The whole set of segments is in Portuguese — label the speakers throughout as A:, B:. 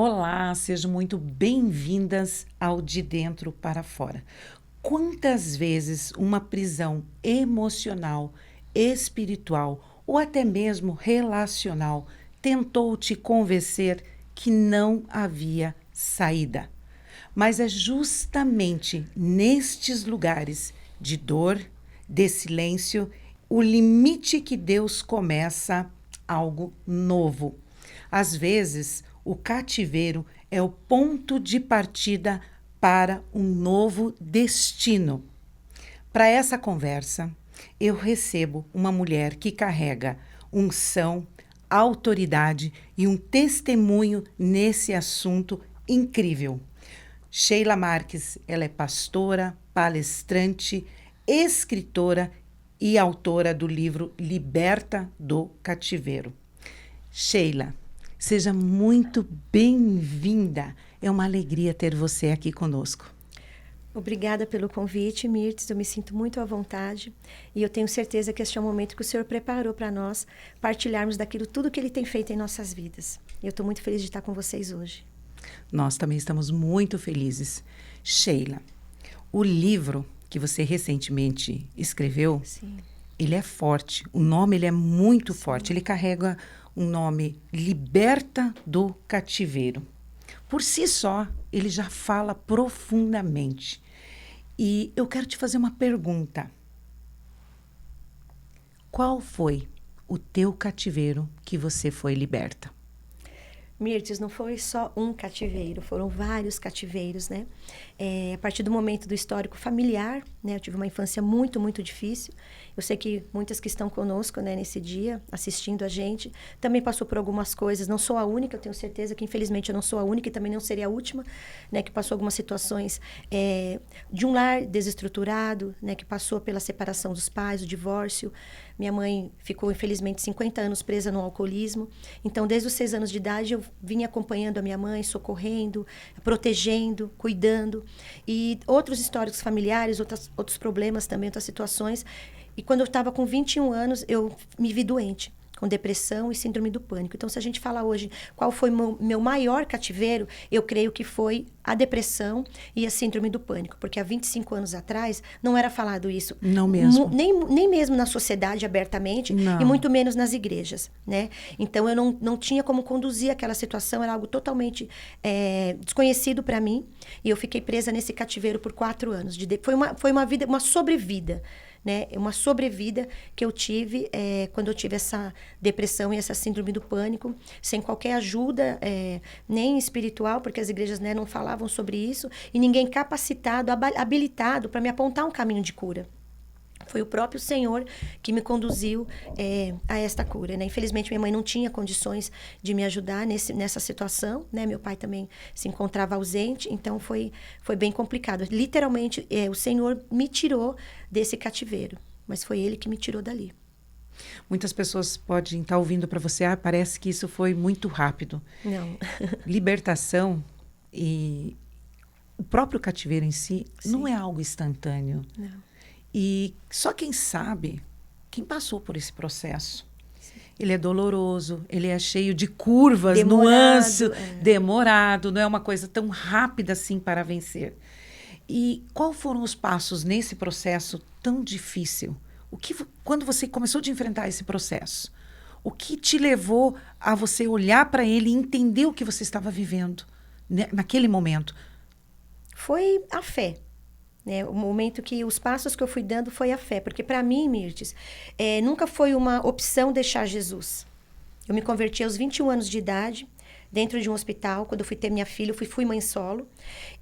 A: Olá, sejam muito bem-vindas ao De Dentro para Fora. Quantas vezes uma prisão emocional, espiritual ou até mesmo relacional tentou te convencer que não havia saída? Mas é justamente nestes lugares de dor, de silêncio, o limite que Deus começa algo novo. Às vezes, o cativeiro é o ponto de partida para um novo destino. Para essa conversa, eu recebo uma mulher que carrega unção, autoridade e um testemunho nesse assunto incrível. Sheila Marques, ela é pastora, palestrante, escritora e autora do livro Liberta do Cativeiro. Sheila, seja muito bem-vinda. É uma alegria ter você aqui conosco.
B: Obrigada pelo convite, Mirtes. Eu me sinto muito à vontade e eu tenho certeza que este é o momento que o Senhor preparou para nós partilharmos daquilo tudo que Ele tem feito em nossas vidas. E eu estou muito feliz de estar com vocês hoje.
A: Nós também estamos muito felizes. Sheila, o livro que você recentemente escreveu,
B: Sim.
A: Ele é forte. O nome ele é muito forte. Ele carrega um nome Liberta do Cativeiro. Por si só, ele já fala profundamente. E eu quero te fazer uma pergunta. Qual foi o teu cativeiro que você foi liberta?
B: Mirtes, não foi só um cativeiro, foram vários cativeiros, né? A partir do momento do histórico familiar, né? Eu tive uma infância muito, muito difícil. Eu sei que muitas que estão conosco, né, nesse dia, assistindo a gente, também passou por algumas coisas. Não sou a única, eu tenho certeza que, infelizmente, eu não sou a única e também não seria a última, né? Que passou algumas situações de um lar desestruturado, né? Que passou pela separação dos pais, o divórcio. Minha mãe ficou, infelizmente, 50 anos presa no alcoolismo. Então, desde os 6 anos de idade, eu vinha acompanhando a minha mãe, socorrendo, protegendo, cuidando. E outros históricos familiares, outros problemas também, outras situações. E quando eu estava com 21 anos, eu me vi doente, com depressão e síndrome do pânico. Então, se a gente falar hoje qual foi meu maior cativeiro, eu creio que foi a depressão e a síndrome do pânico. Porque há 25 anos atrás, não era falado isso.
A: Não mesmo.
B: Nem mesmo na sociedade abertamente,
A: Não.
B: e muito menos nas igrejas, né? Então, eu não tinha como conduzir aquela situação, era algo totalmente desconhecido para mim. E eu fiquei presa nesse cativeiro por 4 anos. Foi uma vida, uma sobrevida, né? Uma sobrevida que eu tive quando eu tive essa depressão e essa síndrome do pânico, sem qualquer ajuda, nem espiritual, porque as igrejas, né, não falavam sobre isso, e ninguém capacitado, habilitado para me apontar um caminho de cura. Foi o próprio Senhor que me conduziu a esta cura, né? Infelizmente, minha mãe não tinha condições de me ajudar nessa situação, né? Meu pai também se encontrava ausente, então foi bem complicado. Literalmente, o Senhor me tirou desse cativeiro, mas foi Ele que me tirou dali.
A: Muitas pessoas podem estar ouvindo para você, parece que isso foi muito rápido.
B: Não.
A: Libertação e o próprio cativeiro em si
B: Sim.
A: Não é algo instantâneo.
B: Não.
A: E só quem sabe, quem passou por esse processo. Sim. Ele é doloroso, ele é cheio de curvas, nuances, demorado, não é uma coisa tão rápida assim para vencer. E quais foram os passos nesse processo tão difícil? Quando você começou a enfrentar esse processo, o que te levou a você olhar para ele e entender o que você estava vivendo naquele momento?
B: Foi a fé. Né? O momento que os passos que eu fui dando foi a fé. Porque para mim, Mirtes, nunca foi uma opção deixar Jesus. Eu me converti aos 21 anos de idade, dentro de um hospital. Quando eu fui ter minha filha, eu fui mãe solo.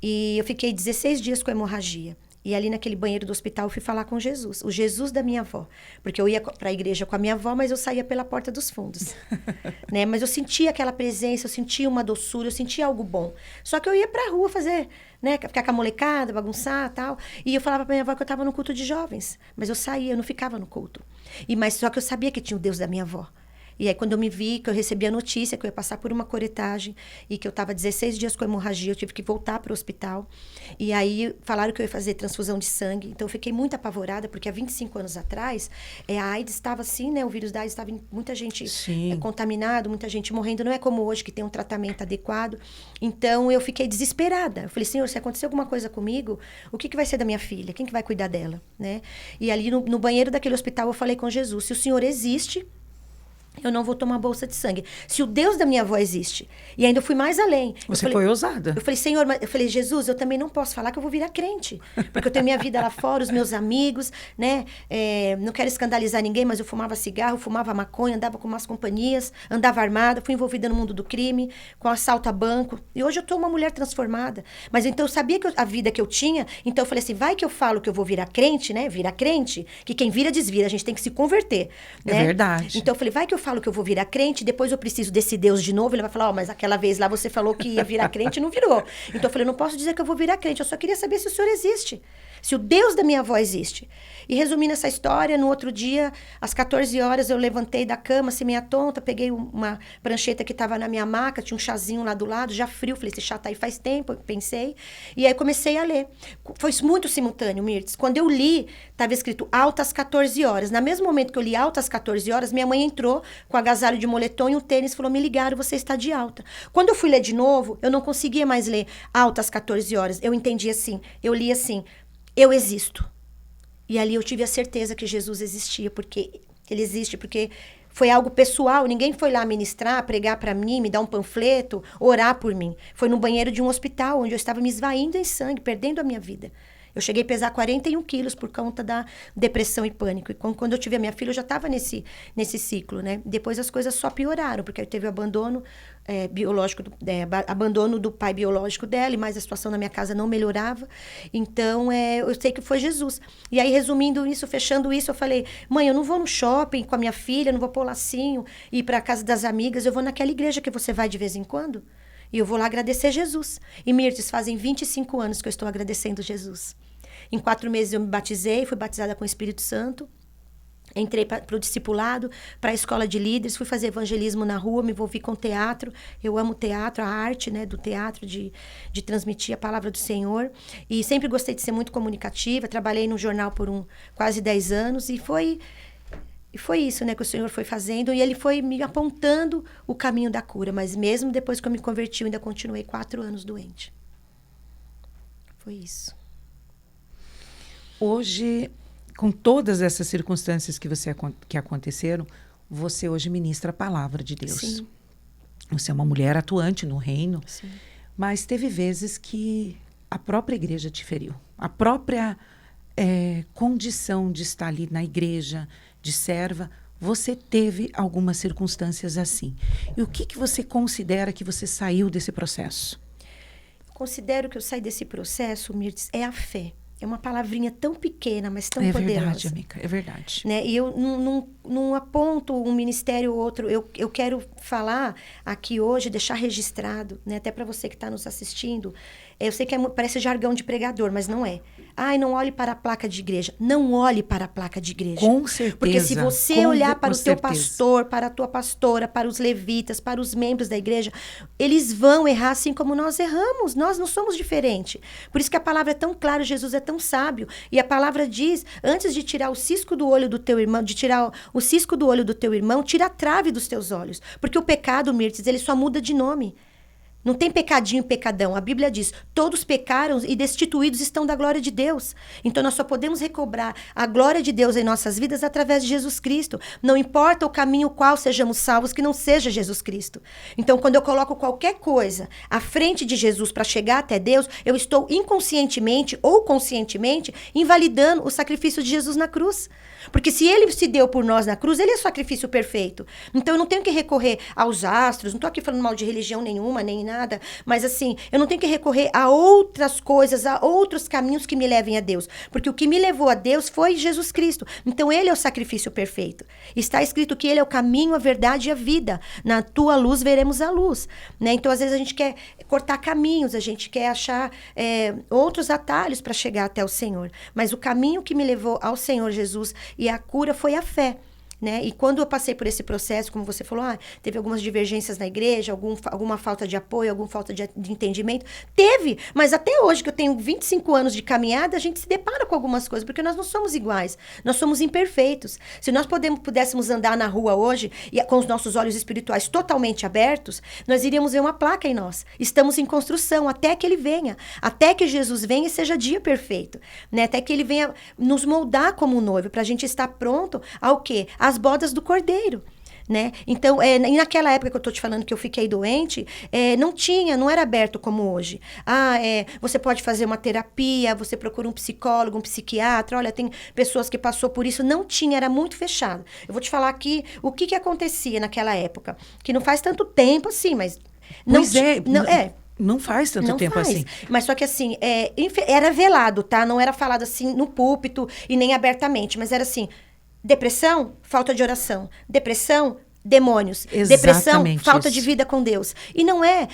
B: E eu fiquei 16 dias com hemorragia. E ali naquele banheiro do hospital eu fui falar com Jesus, o Jesus da minha avó. Porque eu ia para a igreja com a minha avó, mas eu saía pela porta dos fundos. Né? Mas eu sentia aquela presença, eu sentia uma doçura, eu sentia algo bom. Só que eu ia para a rua fazer, né? Ficar com a molecada, bagunçar e tal. E eu falava para minha avó que eu estava no culto de jovens. Mas eu saía, eu não ficava no culto. Mas só que eu sabia que tinha o Deus da minha avó. E aí, quando eu me vi, que eu recebi a notícia que eu ia passar por uma curetagem e que eu estava 16 dias com hemorragia, eu tive que voltar para o hospital. E aí, falaram que eu ia fazer transfusão de sangue. Então, eu fiquei muito apavorada, porque há 25 anos atrás, a AIDS estava assim, né? O vírus da AIDS estava em muita gente contaminado, muita gente morrendo. Não é como hoje, que tem um tratamento adequado. Então, eu fiquei desesperada. Eu falei, Senhor, se acontecer alguma coisa comigo, o que vai ser da minha filha? Quem que vai cuidar dela, né? E ali no banheiro daquele hospital, eu falei com Jesus, se o Senhor existe, eu não vou tomar bolsa de sangue. Se o Deus da minha avó existe. E ainda eu fui mais além.
A: Você foi ousada.
B: Eu falei, Senhor, eu falei, Jesus, eu também não posso falar que eu vou virar crente. Porque eu tenho minha vida lá fora, os meus amigos, né? Não quero escandalizar ninguém, mas eu fumava cigarro, fumava maconha, andava com umas companhias, andava armada, fui envolvida no mundo do crime, com assalto a banco. E hoje eu tô uma mulher transformada. Mas então eu sabia que a vida que eu tinha, então eu falei assim, vai que eu falo que eu vou virar crente, né? Virar crente, que quem vira desvira, a gente tem que se converter. Né?
A: É verdade.
B: Então eu falei, vai que eu falo que eu vou virar crente, depois eu preciso desse Deus de novo, ele vai falar, mas aquela vez lá você falou que ia virar crente e não virou. Então eu falei, não posso dizer que eu vou virar crente, eu só queria saber se o Senhor existe, se o Deus da minha avó existe. E resumindo essa história, no outro dia, às 14 horas, eu levantei da cama, assim, meia tonta, peguei uma prancheta que estava na minha maca, tinha um chazinho lá do lado, já frio, falei, esse chá tá aí faz tempo, pensei, e aí comecei a ler. Foi muito simultâneo, Mirtes. Quando eu li, estava escrito altas 14 horas. No mesmo momento que eu li altas 14 horas, minha mãe entrou com agasalho de moletom e um tênis, falou, me ligaram, você está de alta. Quando eu fui ler de novo, eu não conseguia mais ler altas 14 horas. Eu entendi assim, eu li assim, eu existo. E ali eu tive a certeza que Jesus existia, porque ele existe, porque foi algo pessoal, ninguém foi lá ministrar, pregar para mim, me dar um panfleto, orar por mim. Foi no banheiro de um hospital, onde eu estava me esvaindo em sangue, perdendo a minha vida. Eu cheguei a pesar 41 quilos por conta da depressão e pânico. E quando eu tive a minha filha, eu já estava nesse ciclo, né? Depois as coisas só pioraram, porque aí teve o abandono biológico, abandono do pai biológico dela, e mais a situação na minha casa não melhorava. Então, eu sei que foi Jesus. E aí, resumindo isso, fechando isso, eu falei, mãe, eu não vou no shopping com a minha filha, não vou pôr lacinho, ir para a casa das amigas, eu vou naquela igreja que você vai de vez em quando. E eu vou lá agradecer Jesus. E, Mirtes, fazem 25 anos que eu estou agradecendo Jesus. Em 4 meses eu me batizei, fui batizada com o Espírito Santo. Entrei para o discipulado, para a escola de líderes, fui fazer evangelismo na rua, me envolvi com teatro. Eu amo teatro, a arte, né, do teatro, de transmitir a palavra do Senhor. E sempre gostei de ser muito comunicativa. Trabalhei no jornal por quase 10 anos e foi isso, né, que o Senhor foi fazendo. E Ele foi me apontando o caminho da cura. Mas mesmo depois que eu me converti, eu ainda continuei 4 anos doente. Foi isso.
A: Hoje, com todas essas circunstâncias que aconteceram, você hoje ministra a palavra de Deus.
B: Sim.
A: Você é uma mulher atuante no reino,
B: Sim.
A: Mas teve vezes que a própria igreja te feriu. A própria condição de estar ali na igreja, de serva, você teve algumas circunstâncias assim. E o que você considera que você saiu desse processo?
B: Eu considero que eu saí desse processo, Mirtes, é a fé. É uma palavrinha tão pequena, mas tão poderosa.
A: É verdade, amiga, é verdade.
B: Né? E eu não aponto um ministério ou outro. Eu quero falar aqui hoje, deixar registrado, né? Até para você que está nos assistindo. Eu sei que parece jargão de pregador, mas não é. Ai, não olhe para a placa de igreja. Não olhe para a placa de igreja.
A: Com certeza.
B: Porque se você olhar para o teu pastor, para a tua pastora, para os levitas, para os membros da igreja, eles vão errar assim como nós erramos. Nós não somos diferentes. Por isso que a palavra é tão clara, Jesus é tão sábio. E a palavra diz, antes de tirar o cisco do olho do teu irmão, de tirar o cisco do olho do teu irmão, tira a trave dos teus olhos. Porque o pecado, Mirtes, ele só muda de nome. Não tem pecadinho e pecadão. A Bíblia diz, todos pecaram e destituídos estão da glória de Deus. Então, nós só podemos recobrar a glória de Deus em nossas vidas através de Jesus Cristo. Não importa o caminho qual sejamos salvos, que não seja Jesus Cristo. Então, quando eu coloco qualquer coisa à frente de Jesus para chegar até Deus, eu estou inconscientemente ou conscientemente invalidando o sacrifício de Jesus na cruz. Porque se ele se deu por nós na cruz, ele é o sacrifício perfeito. Então, eu não tenho que recorrer aos astros, não estou aqui falando mal de religião nenhuma, nem nada, mas assim, eu não tenho que recorrer a outras coisas, a outros caminhos que me levem a Deus, porque o que me levou a Deus foi Jesus Cristo. Então, ele é o sacrifício perfeito. Está escrito que ele é o caminho, a verdade e a vida. Na tua luz veremos a luz, né? Então, às vezes a gente quer cortar caminhos, a gente quer achar outros atalhos para chegar até o Senhor, mas o caminho que me levou ao Senhor Jesus e a cura foi a fé. né? E quando eu passei por esse processo, como você falou, teve algumas divergências na igreja, alguma falta de apoio, alguma falta de entendimento. Teve, mas até hoje, que eu tenho 25 anos de caminhada, a gente se depara com algumas coisas, porque nós não somos iguais, nós somos imperfeitos. Se nós pudéssemos andar na rua hoje, e com os nossos olhos espirituais totalmente abertos, nós iríamos ver uma placa em nós. Estamos em construção, até que ele venha, até que Jesus venha e seja dia perfeito, né? Até que ele venha nos moldar como um noivo, para a gente estar pronto ao quê? Às bodas do Cordeiro, né? Então, e naquela época que eu tô te falando que eu fiquei doente, não era aberto como hoje. Você pode fazer uma terapia, você procura um psicólogo, um psiquiatra, olha, tem pessoas que passou por isso, não tinha, era muito fechado. Eu vou te falar aqui o que acontecia naquela época, que não faz tanto tempo assim, mas...
A: Não faz tanto tempo assim.
B: Mas só que assim, era velado, tá? Não era falado assim no púlpito e nem abertamente, mas era assim, depressão, falta de oração. Depressão, demônios.
A: Exatamente
B: Depressão, falta
A: isso.
B: de vida com Deus. E não é.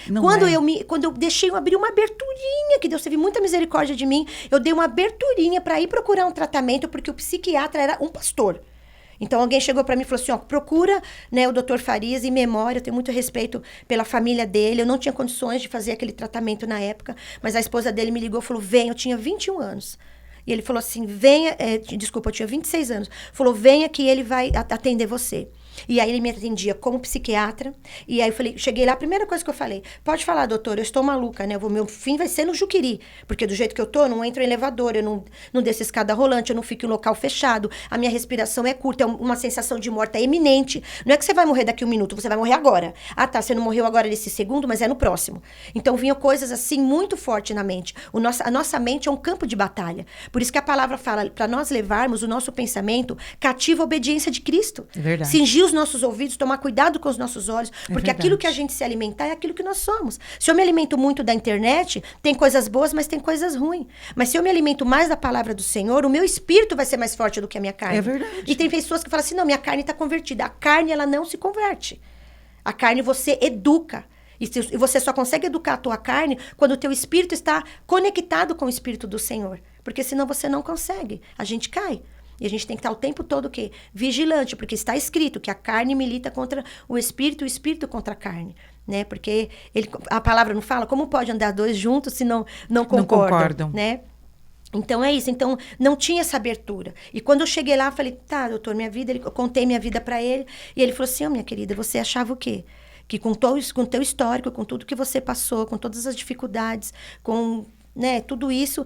B: Quando eu deixei, eu abri uma aberturinha, que Deus teve muita misericórdia de mim, eu dei uma aberturinha para ir procurar um tratamento, porque o psiquiatra era um pastor. Então, alguém chegou para mim e falou assim, procura, né, o Dr. Farias em memória, eu tenho muito respeito pela família dele, eu não tinha condições de fazer aquele tratamento na época, mas a esposa dele me ligou e falou, vem, eu tinha 21 anos. E ele falou assim, venha, desculpa, eu tinha 26 anos, falou, venha que ele vai atender você. E aí ele me atendia como psiquiatra. E aí eu falei, cheguei lá, a primeira coisa que eu falei, pode falar, doutor, eu estou maluca, né? Meu fim vai ser no Juqueri. Porque do jeito que eu tô, eu não entro em elevador, eu não desço escada rolante, eu não fico em local fechado, a minha respiração é curta, é uma sensação de morte eminente. Não é que você vai morrer daqui 1 minuto, você vai morrer agora. Ah, tá, você não morreu agora nesse segundo, mas é no próximo. Então vinham coisas assim muito fortes na mente. A nossa mente é um campo de batalha. Por isso que a palavra fala, para nós levarmos o nosso pensamento cativo à obediência de Cristo.
A: É verdade.
B: Cingir os nossos ouvidos, tomar cuidado com os nossos olhos, porque aquilo que a gente se alimentar é aquilo que nós somos. Se eu me alimento muito da internet, tem coisas boas, mas tem coisas ruins. Mas se eu me alimento mais da palavra do Senhor, o meu espírito vai ser mais forte do que a minha carne.
A: É verdade.
B: E tem pessoas que falam assim, não, minha carne está convertida. A carne, ela não se converte. A carne você educa. E você só consegue educar a tua carne quando o teu espírito está conectado com o espírito do Senhor. Porque senão você não consegue. A gente cai. E a gente tem que estar o tempo todo o quê? Vigilante, porque está escrito que a carne milita contra o espírito contra a carne, né? Porque a palavra não fala, como pode andar dois juntos se não concordam, né? Então é isso, então não tinha essa abertura. E quando eu cheguei lá, eu falei, tá, doutor, eu contei minha vida para ele, e ele falou assim, minha querida, você achava o quê? Que com teu histórico, com tudo que você passou, com todas as dificuldades, com, né, tudo isso,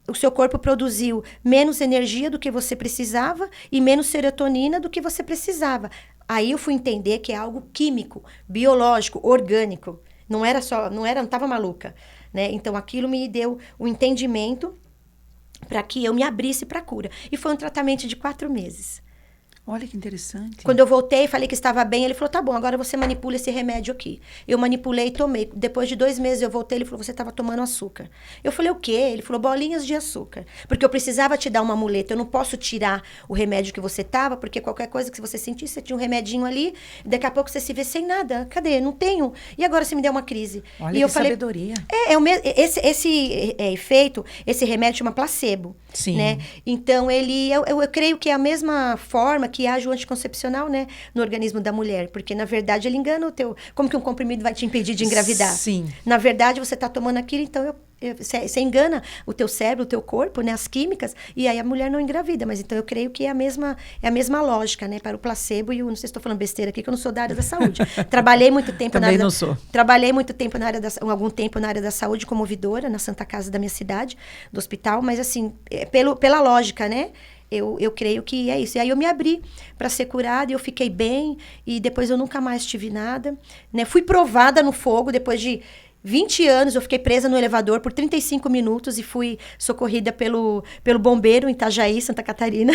B: o seu corpo produziu menos energia do que você precisava e menos serotonina do que você precisava. Aí eu fui entender que é algo químico, biológico, orgânico. Não estava maluca, né? Então aquilo me deu o entendimento para que eu me abrisse para a cura. E foi um tratamento de 4 meses.
A: Olha que interessante.
B: Quando eu voltei, falei que estava bem, ele falou, tá bom, agora você manipula esse remédio aqui. Eu manipulei e tomei. Depois de 2 meses eu voltei, ele falou, você estava tomando açúcar. Eu falei, o quê? Ele falou, bolinhas de açúcar. Porque eu precisava te dar uma muleta, eu não posso tirar o remédio que você estava, porque qualquer coisa que você sentisse, você tinha um remedinho ali, daqui a pouco você se vê sem nada. Cadê? Não tenho. E agora você me deu uma crise.
A: Olha
B: e
A: que
B: eu falei,
A: sabedoria.
B: Esse efeito, esse remédio chama placebo.
A: Sim.
B: Né? Então, eu creio que é a mesma forma que age o anticoncepcional, né, no organismo da mulher, porque na verdade ele engana como que um comprimido vai te impedir de engravidar?
A: Sim.
B: Na verdade você está tomando aquilo, então você engana o teu cérebro, o teu corpo, né, as químicas, e aí a mulher não engravida, mas então eu creio que é a mesma lógica, né, para o placebo não sei se estou falando besteira aqui, que eu não sou da área da saúde. Trabalhei muito tempo
A: Também não sou.
B: Trabalhei muito tempo algum tempo na área da saúde como ouvidora na Santa Casa da minha cidade, do hospital, mas assim, pela lógica, né, eu creio que é isso. E aí eu me abri para ser curada e eu fiquei bem. E depois eu nunca mais tive nada, né? Fui provada no fogo depois de 20 anos. Eu fiquei presa no elevador por 35 minutos e fui socorrida pelo bombeiro em Itajaí, Santa Catarina,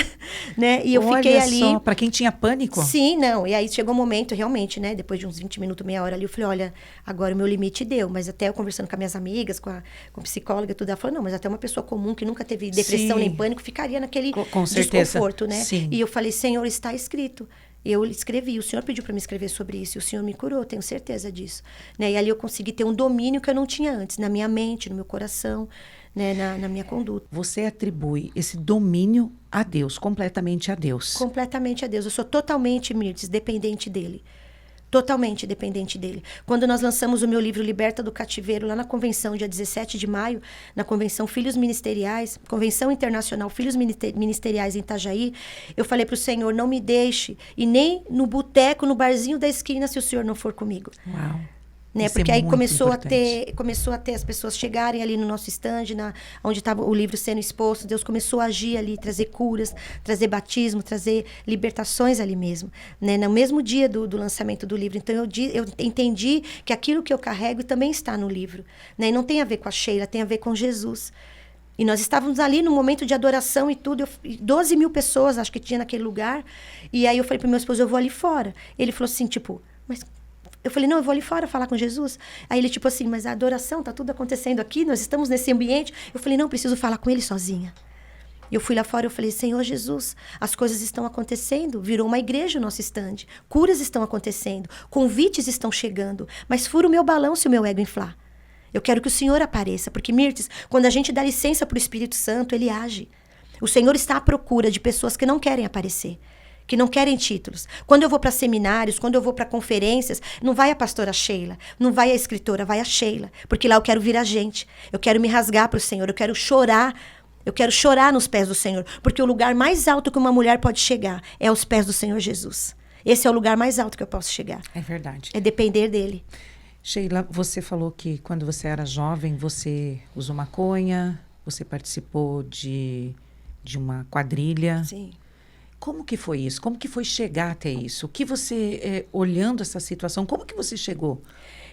B: né? E eu fiquei ali...
A: Olha só, para quem tinha pânico?
B: Sim, não. E aí chegou um momento, realmente, né? Depois de uns 20 minutos, meia hora ali, eu falei, olha, agora o meu limite deu. Mas até eu conversando com as minhas amigas, com a psicóloga e tudo, ela falou, não, mas até uma pessoa comum que nunca teve depressão nem pânico ficaria naquele desconforto, né?
A: Sim.
B: E eu falei, Senhor, está escrito. Eu escrevi, o Senhor pediu para me escrever sobre isso, e o Senhor me curou, tenho certeza disso. Né? E ali eu consegui ter um domínio que eu não tinha antes, na minha mente, no meu coração. né, na minha conduta.
A: Você atribui esse domínio a Deus, completamente a Deus.
B: Completamente a Deus. Eu sou totalmente, Mirtes, dependente dele. Totalmente dependente dele. Quando nós lançamos o meu livro Liberta do Cativeiro, lá na convenção, dia 17 de maio, na convenção Filhos Ministeriais, Convenção Internacional Filhos Ministeriais em Itajaí, eu falei para o Senhor, não me deixe, e nem no boteco, no barzinho da esquina, se o Senhor não for comigo.
A: Uau.
B: Né? Porque aí começou a ter as pessoas chegarem ali no nosso stand, onde estava o livro sendo exposto. Deus começou a agir ali, trazer curas, trazer batismo, trazer libertações ali mesmo, né? No mesmo dia do lançamento do livro. Então eu entendi que aquilo que eu carrego também está no livro, né? E não tem a ver com a Sheila, tem a ver com Jesus. E nós estávamos ali no momento de adoração e tudo. 12 mil pessoas, acho que tinha naquele lugar. E aí eu falei para o meu esposo, eu vou ali fora. Ele falou assim, tipo, mas... Eu falei, não, eu vou ali fora falar com Jesus. Aí ele, tipo assim, mas a adoração, tá tudo acontecendo aqui, nós estamos nesse ambiente. Eu falei, não, preciso falar com ele sozinha. Eu fui lá fora, eu falei, Senhor Jesus, as coisas estão acontecendo. Virou uma igreja o nosso stand. Curas estão acontecendo, convites estão chegando. Mas fura o meu balão se o meu ego inflar. Eu quero que o Senhor apareça, porque, Mirtes, quando a gente dá licença para o Espírito Santo, ele age. O Senhor está à procura de pessoas que não querem aparecer, que não querem títulos. Quando eu vou para seminários, quando eu vou para conferências, não vai a pastora Sheila, não vai a escritora, vai a Sheila. Porque lá eu quero vir a gente. Eu quero me rasgar para o Senhor, eu quero chorar nos pés do Senhor. Porque o lugar mais alto que uma mulher pode chegar é aos pés do Senhor Jesus. Esse é o lugar mais alto que eu posso chegar.
A: É verdade.
B: É depender dele.
A: Sheila, você falou que quando você era jovem, você usou maconha, você participou de uma quadrilha.
B: Sim.
A: Como que foi isso? Como que foi chegar até isso? O que você, olhando essa situação, como que você chegou?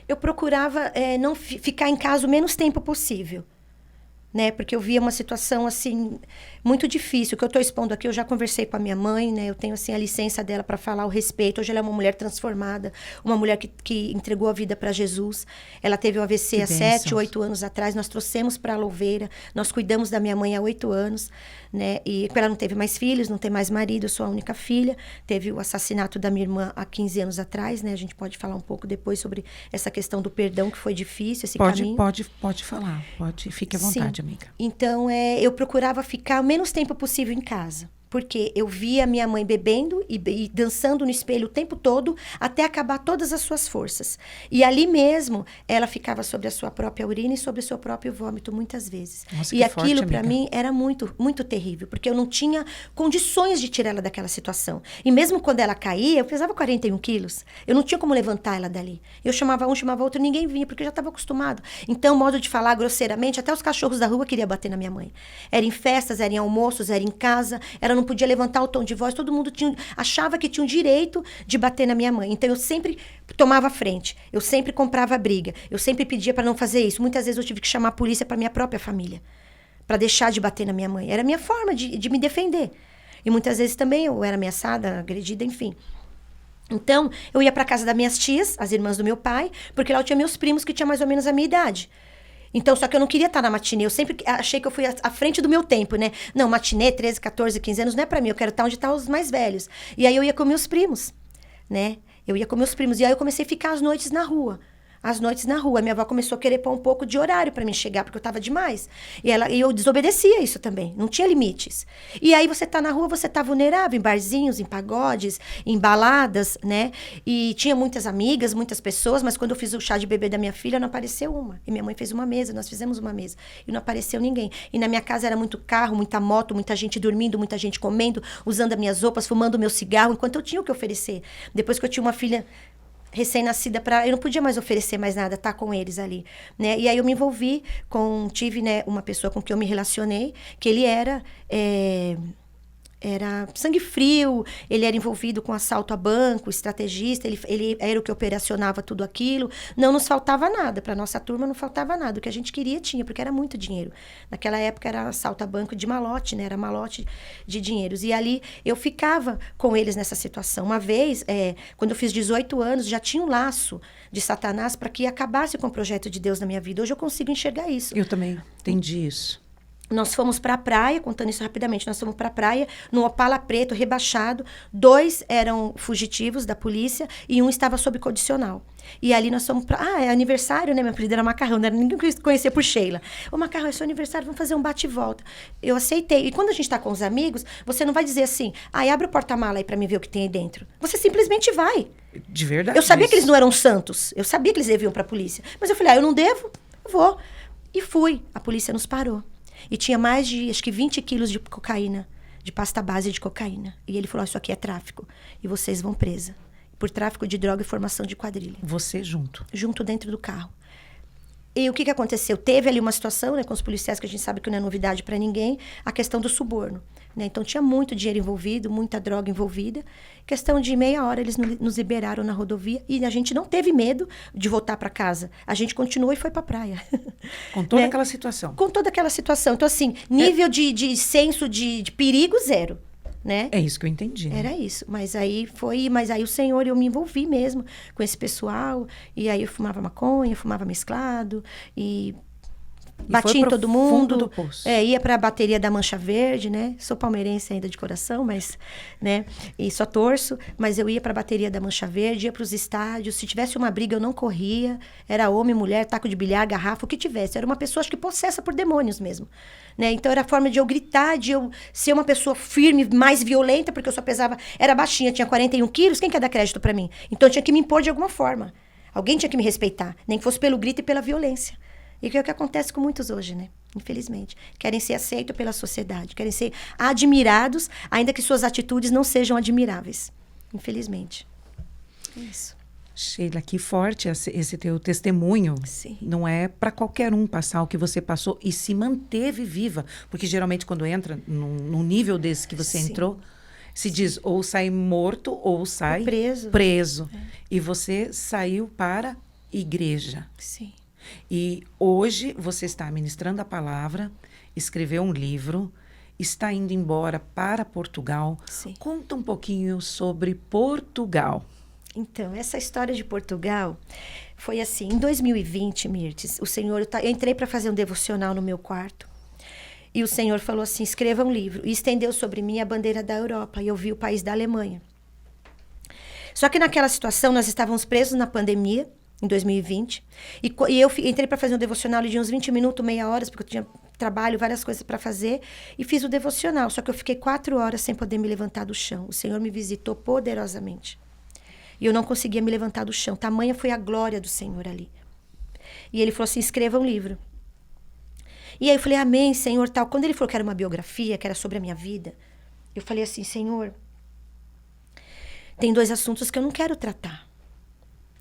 B: Eu procurava não ficar em casa o menos tempo possível, né? Porque eu via uma situação, assim, muito difícil. O que eu estou expondo aqui, eu já conversei com a minha mãe, né? Eu tenho, assim, a licença dela para falar o respeito. Hoje ela é uma mulher transformada, uma mulher que entregou a vida para Jesus. Ela teve um AVC há 7, 8 anos atrás. Nós trouxemos para a Louveira. Nós cuidamos da minha mãe há 8 anos, né? E ela não teve mais filhos, não tem mais marido, eu sou a única filha. Teve o assassinato da minha irmã há 15 anos atrás, né? A gente pode falar um pouco depois sobre essa questão do perdão, que foi difícil, esse caminho.
A: Pode falar, fique à vontade,
B: Sim.
A: amiga.
B: Então, eu procurava ficar o menos tempo possível em casa. Porque eu via minha mãe bebendo e dançando no espelho o tempo todo, até acabar todas as suas forças. E ali mesmo, ela ficava sobre a sua própria urina e sobre o seu próprio vômito, muitas vezes.
A: Nossa,
B: e aquilo, para mim, era muito, muito terrível, porque eu não tinha condições de tirar ela daquela situação. E mesmo quando ela caía, eu pesava 41 quilos. Eu não tinha como levantar ela dali. Eu chamava um, chamava outro, ninguém vinha, porque eu já estava acostumado. Então, modo de falar grosseiramente, até os cachorros da rua queriam bater na minha mãe. Era em festas, era em almoços, era em casa, era no podia levantar o tom de voz, todo mundo achava que tinha o direito de bater na minha mãe. Então, eu sempre tomava frente, eu sempre comprava briga, eu sempre pedia para não fazer isso. Muitas vezes eu tive que chamar a polícia para minha própria família, para deixar de bater na minha mãe. Era a minha forma de me defender. E muitas vezes também eu era ameaçada, agredida, enfim. Então, eu ia para casa das minhas tias, as irmãs do meu pai, porque lá eu tinha meus primos que tinham mais ou menos a minha idade. Então, só que eu não queria estar na matinê. Eu sempre achei que eu fui à frente do meu tempo, né? Não, matinê, 13, 14, 15 anos, não é pra mim. Eu quero estar onde estão os mais velhos. E aí eu ia com meus primos, né? Eu ia com meus primos. E aí eu comecei a ficar às noites na rua. Às noites na rua. Minha avó começou a querer pôr um pouco de horário para mim chegar, porque eu tava demais. E eu desobedecia isso também. Não tinha limites. E aí você tá na rua, você tá vulnerável, em barzinhos, em pagodes, em baladas, né? E tinha muitas amigas, muitas pessoas, mas quando eu fiz o chá de bebê da minha filha, não apareceu uma. E minha mãe fez uma mesa, nós fizemos uma mesa. E não apareceu ninguém. E na minha casa era muito carro, muita moto, muita gente dormindo, muita gente comendo, usando as minhas roupas, fumando o meu cigarro, enquanto eu tinha o que oferecer. Depois que eu tinha uma filha recém-nascida, eu não podia mais oferecer mais nada, tá com eles ali, né? E aí eu me envolvi tive, né, uma pessoa com quem eu me relacionei, que ele era sangue frio, ele era envolvido com assalto a banco, estrategista, ele era o que operacionava tudo aquilo. Não nos faltava nada, para nossa turma não faltava nada. O que a gente queria tinha, porque era muito dinheiro. Naquela época era assalto a banco de malote, né? Era malote de dinheiros. E ali eu ficava com eles nessa situação. Uma vez, quando eu fiz 18 anos, já tinha um laço de Satanás para que acabasse com o projeto de Deus na minha vida. Hoje eu consigo enxergar isso.
A: Eu também entendi isso.
B: Nós fomos para a praia, contando isso rapidamente, nós fomos para a praia, no Opala preto, rebaixado. 2 eram fugitivos da polícia e 1 estava sob condicional. E ali nós fomos para... é aniversário, né? Meu apelido era Macarrão, né? Ninguém conhecia por Sheila. Ô, Macarrão, é seu aniversário, vamos fazer um bate e volta. Eu aceitei. E quando a gente está com os amigos, você não vai dizer assim, abre o porta-mala aí para mim ver o que tem aí dentro. Você simplesmente vai.
A: De verdade.
B: Eu sabia que eles não eram santos. Eu sabia que eles deviam para a polícia. Mas eu falei, eu não devo? Eu vou. E fui. A polícia nos parou. E tinha mais de, acho que 20 quilos de cocaína, de pasta base de cocaína. E ele falou, isso aqui é tráfico. E vocês vão presa. Por tráfico de droga e formação de quadrilha.
A: Você junto? Junto
B: dentro do carro. E o que aconteceu? Teve ali uma situação, né, com os policiais, que a gente sabe que não é novidade para ninguém, a questão do suborno. Né? Então, tinha muito dinheiro envolvido, muita droga envolvida. Questão de meia hora, eles nos liberaram na rodovia e a gente não teve medo de voltar para casa. A gente continuou e foi para a praia.
A: Com toda aquela situação?
B: Com toda aquela situação. Então, assim, nível de senso de perigo, zero. Né?
A: É isso que eu entendi. Né?
B: Era isso. Mas aí o Senhor, eu me envolvi mesmo com esse pessoal. E aí eu fumava maconha, fumava mesclado. E batia em todo mundo.
A: Do poço.
B: Ia para a bateria da Mancha Verde, né? Sou palmeirense ainda de coração, mas, né? E só torço. Mas eu ia para a bateria da Mancha Verde, ia para os estádios. Se tivesse uma briga, eu não corria. Era homem, mulher, taco de bilhar, garrafa, o que tivesse. Era uma pessoa, acho que possessa por demônios mesmo. Né? Então, era a forma de eu gritar, de eu ser uma pessoa firme, mais violenta, porque eu só pesava... Era baixinha, tinha 41 quilos. Quem quer dar crédito para mim? Então, eu tinha que me impor de alguma forma. Alguém tinha que me respeitar. Nem que fosse pelo grito e pela violência. E que é o que acontece com muitos hoje, né? Infelizmente. Querem ser aceitos pela sociedade. Querem ser admirados, ainda que suas atitudes não sejam admiráveis. Infelizmente. É isso.
A: Sheila, que forte esse teu testemunho.
B: Sim.
A: Não é para qualquer um passar o que você passou e se manteve viva. Porque geralmente quando entra num nível desse que você entrou, se diz ou sai morto ou sai preso. É. E você saiu para a igreja.
B: Sim.
A: E hoje você está ministrando a palavra, escreveu um livro, está indo embora para Portugal.
B: Sim.
A: Conta um pouquinho sobre Portugal.
B: Então, essa história de Portugal foi assim, em 2020, Mirtes, o Senhor, eu entrei para fazer um devocional no meu quarto, e o Senhor falou assim, escreva um livro, e estendeu sobre mim a bandeira da Europa, e eu vi o país da Alemanha. Só que naquela situação, nós estávamos presos na pandemia, em 2020, e eu entrei para fazer um devocional de uns 20 minutos, meia hora, porque eu tinha trabalho, várias coisas para fazer, e fiz o devocional, só que eu fiquei 4 horas sem poder me levantar do chão. O Senhor me visitou poderosamente. E eu não conseguia me levantar do chão. Tamanha foi a glória do Senhor ali. E ele falou assim, escreva um livro. E aí eu falei, amém, Senhor, tal. Quando ele falou que era uma biografia, que era sobre a minha vida, eu falei assim, Senhor, tem 2 assuntos que eu não quero tratar.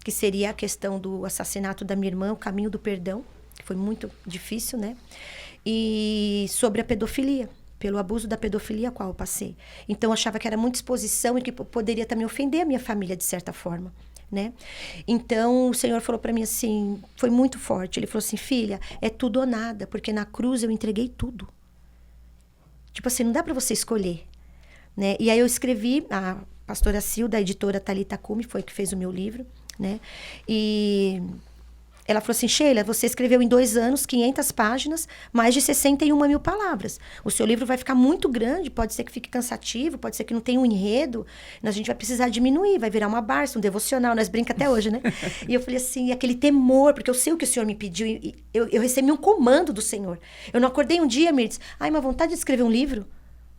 B: Que seria a questão do assassinato da minha irmã, o caminho do perdão, que foi muito difícil, né? E sobre a pedofilia, pelo abuso da pedofilia a qual eu passei. Então, eu achava que era muita exposição e que poderia também ofender a minha família, de certa forma, né? Então, o Senhor falou para mim assim, foi muito forte. Ele falou assim, filha, é tudo ou nada, porque na cruz eu entreguei tudo. Tipo assim, não dá para você escolher, né? E aí eu escrevi, a pastora Cilda, a editora Thalita Cume, foi que fez o meu livro, né? E ela falou assim, Sheila, você escreveu em 2 anos, 500 páginas, mais de 61 mil palavras. O seu livro vai ficar muito grande, pode ser que fique cansativo, pode ser que não tenha um enredo, a gente vai precisar diminuir, vai virar uma Barça, um devocional, nós brinca até hoje, né? E eu falei assim, aquele temor, porque eu sei o que o Senhor me pediu, e eu recebi um comando do Senhor. Eu não acordei um dia, Mirtes, uma vontade de escrever um livro.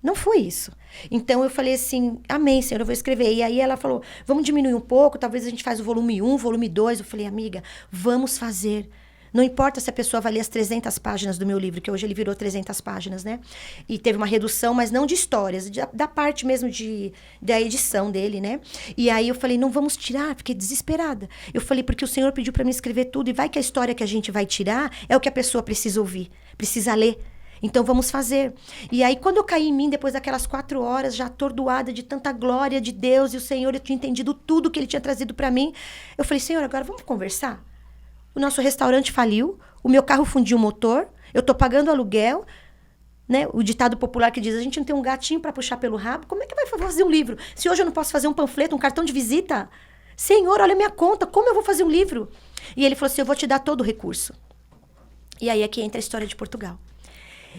B: Não foi isso. Então, eu falei assim, amém, Senhor, eu vou escrever. E aí ela falou, vamos diminuir um pouco, talvez a gente faz o volume 1, volume 2. Eu falei, amiga, vamos fazer. Não importa se a pessoa vai ler as 300 páginas do meu livro, que hoje ele virou 300 páginas, né? E teve uma redução, mas não de histórias, da parte mesmo da edição dele, né? E aí eu falei, não vamos tirar, fiquei desesperada. Eu falei, porque o Senhor pediu para mim escrever tudo, e vai que a história que a gente vai tirar é o que a pessoa precisa ouvir, precisa ler. Então, vamos fazer. E aí, quando eu caí em mim, depois daquelas 4 horas, já atordoada de tanta glória de Deus, e o Senhor, eu tinha entendido tudo que Ele tinha trazido para mim, eu falei, Senhor, agora vamos conversar? O nosso restaurante faliu, o meu carro fundiu o motor, eu tô pagando aluguel, né? O ditado popular que diz, a gente não tem um gatinho para puxar pelo rabo, como é que vai fazer um livro? Se hoje eu não posso fazer um panfleto, um cartão de visita? Senhor, olha a minha conta, como eu vou fazer um livro? E Ele falou assim, eu vou te dar todo o recurso. E aí é que entra a história de Portugal.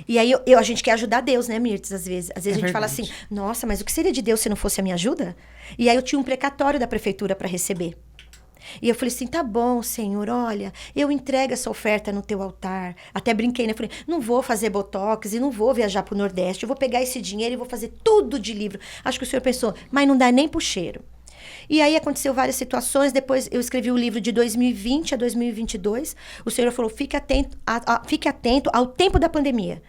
B: E aí a gente quer ajudar Deus, né, Mirtes, às vezes. Às vezes a gente fala assim, nossa, mas o que seria de Deus se não fosse a minha ajuda? E aí eu tinha um precatório da prefeitura para receber. E eu falei assim, tá bom, Senhor, olha, eu entrego essa oferta no teu altar. Até brinquei, né? Falei, não vou fazer botox e não vou viajar pro Nordeste. Eu vou pegar esse dinheiro e vou fazer tudo de livro. Acho que o Senhor pensou, mas não dá nem pro cheiro. E aí aconteceu várias situações. Depois eu escrevi o livro de 2020 a 2022. O Senhor falou, fique atento ao tempo da pandemia.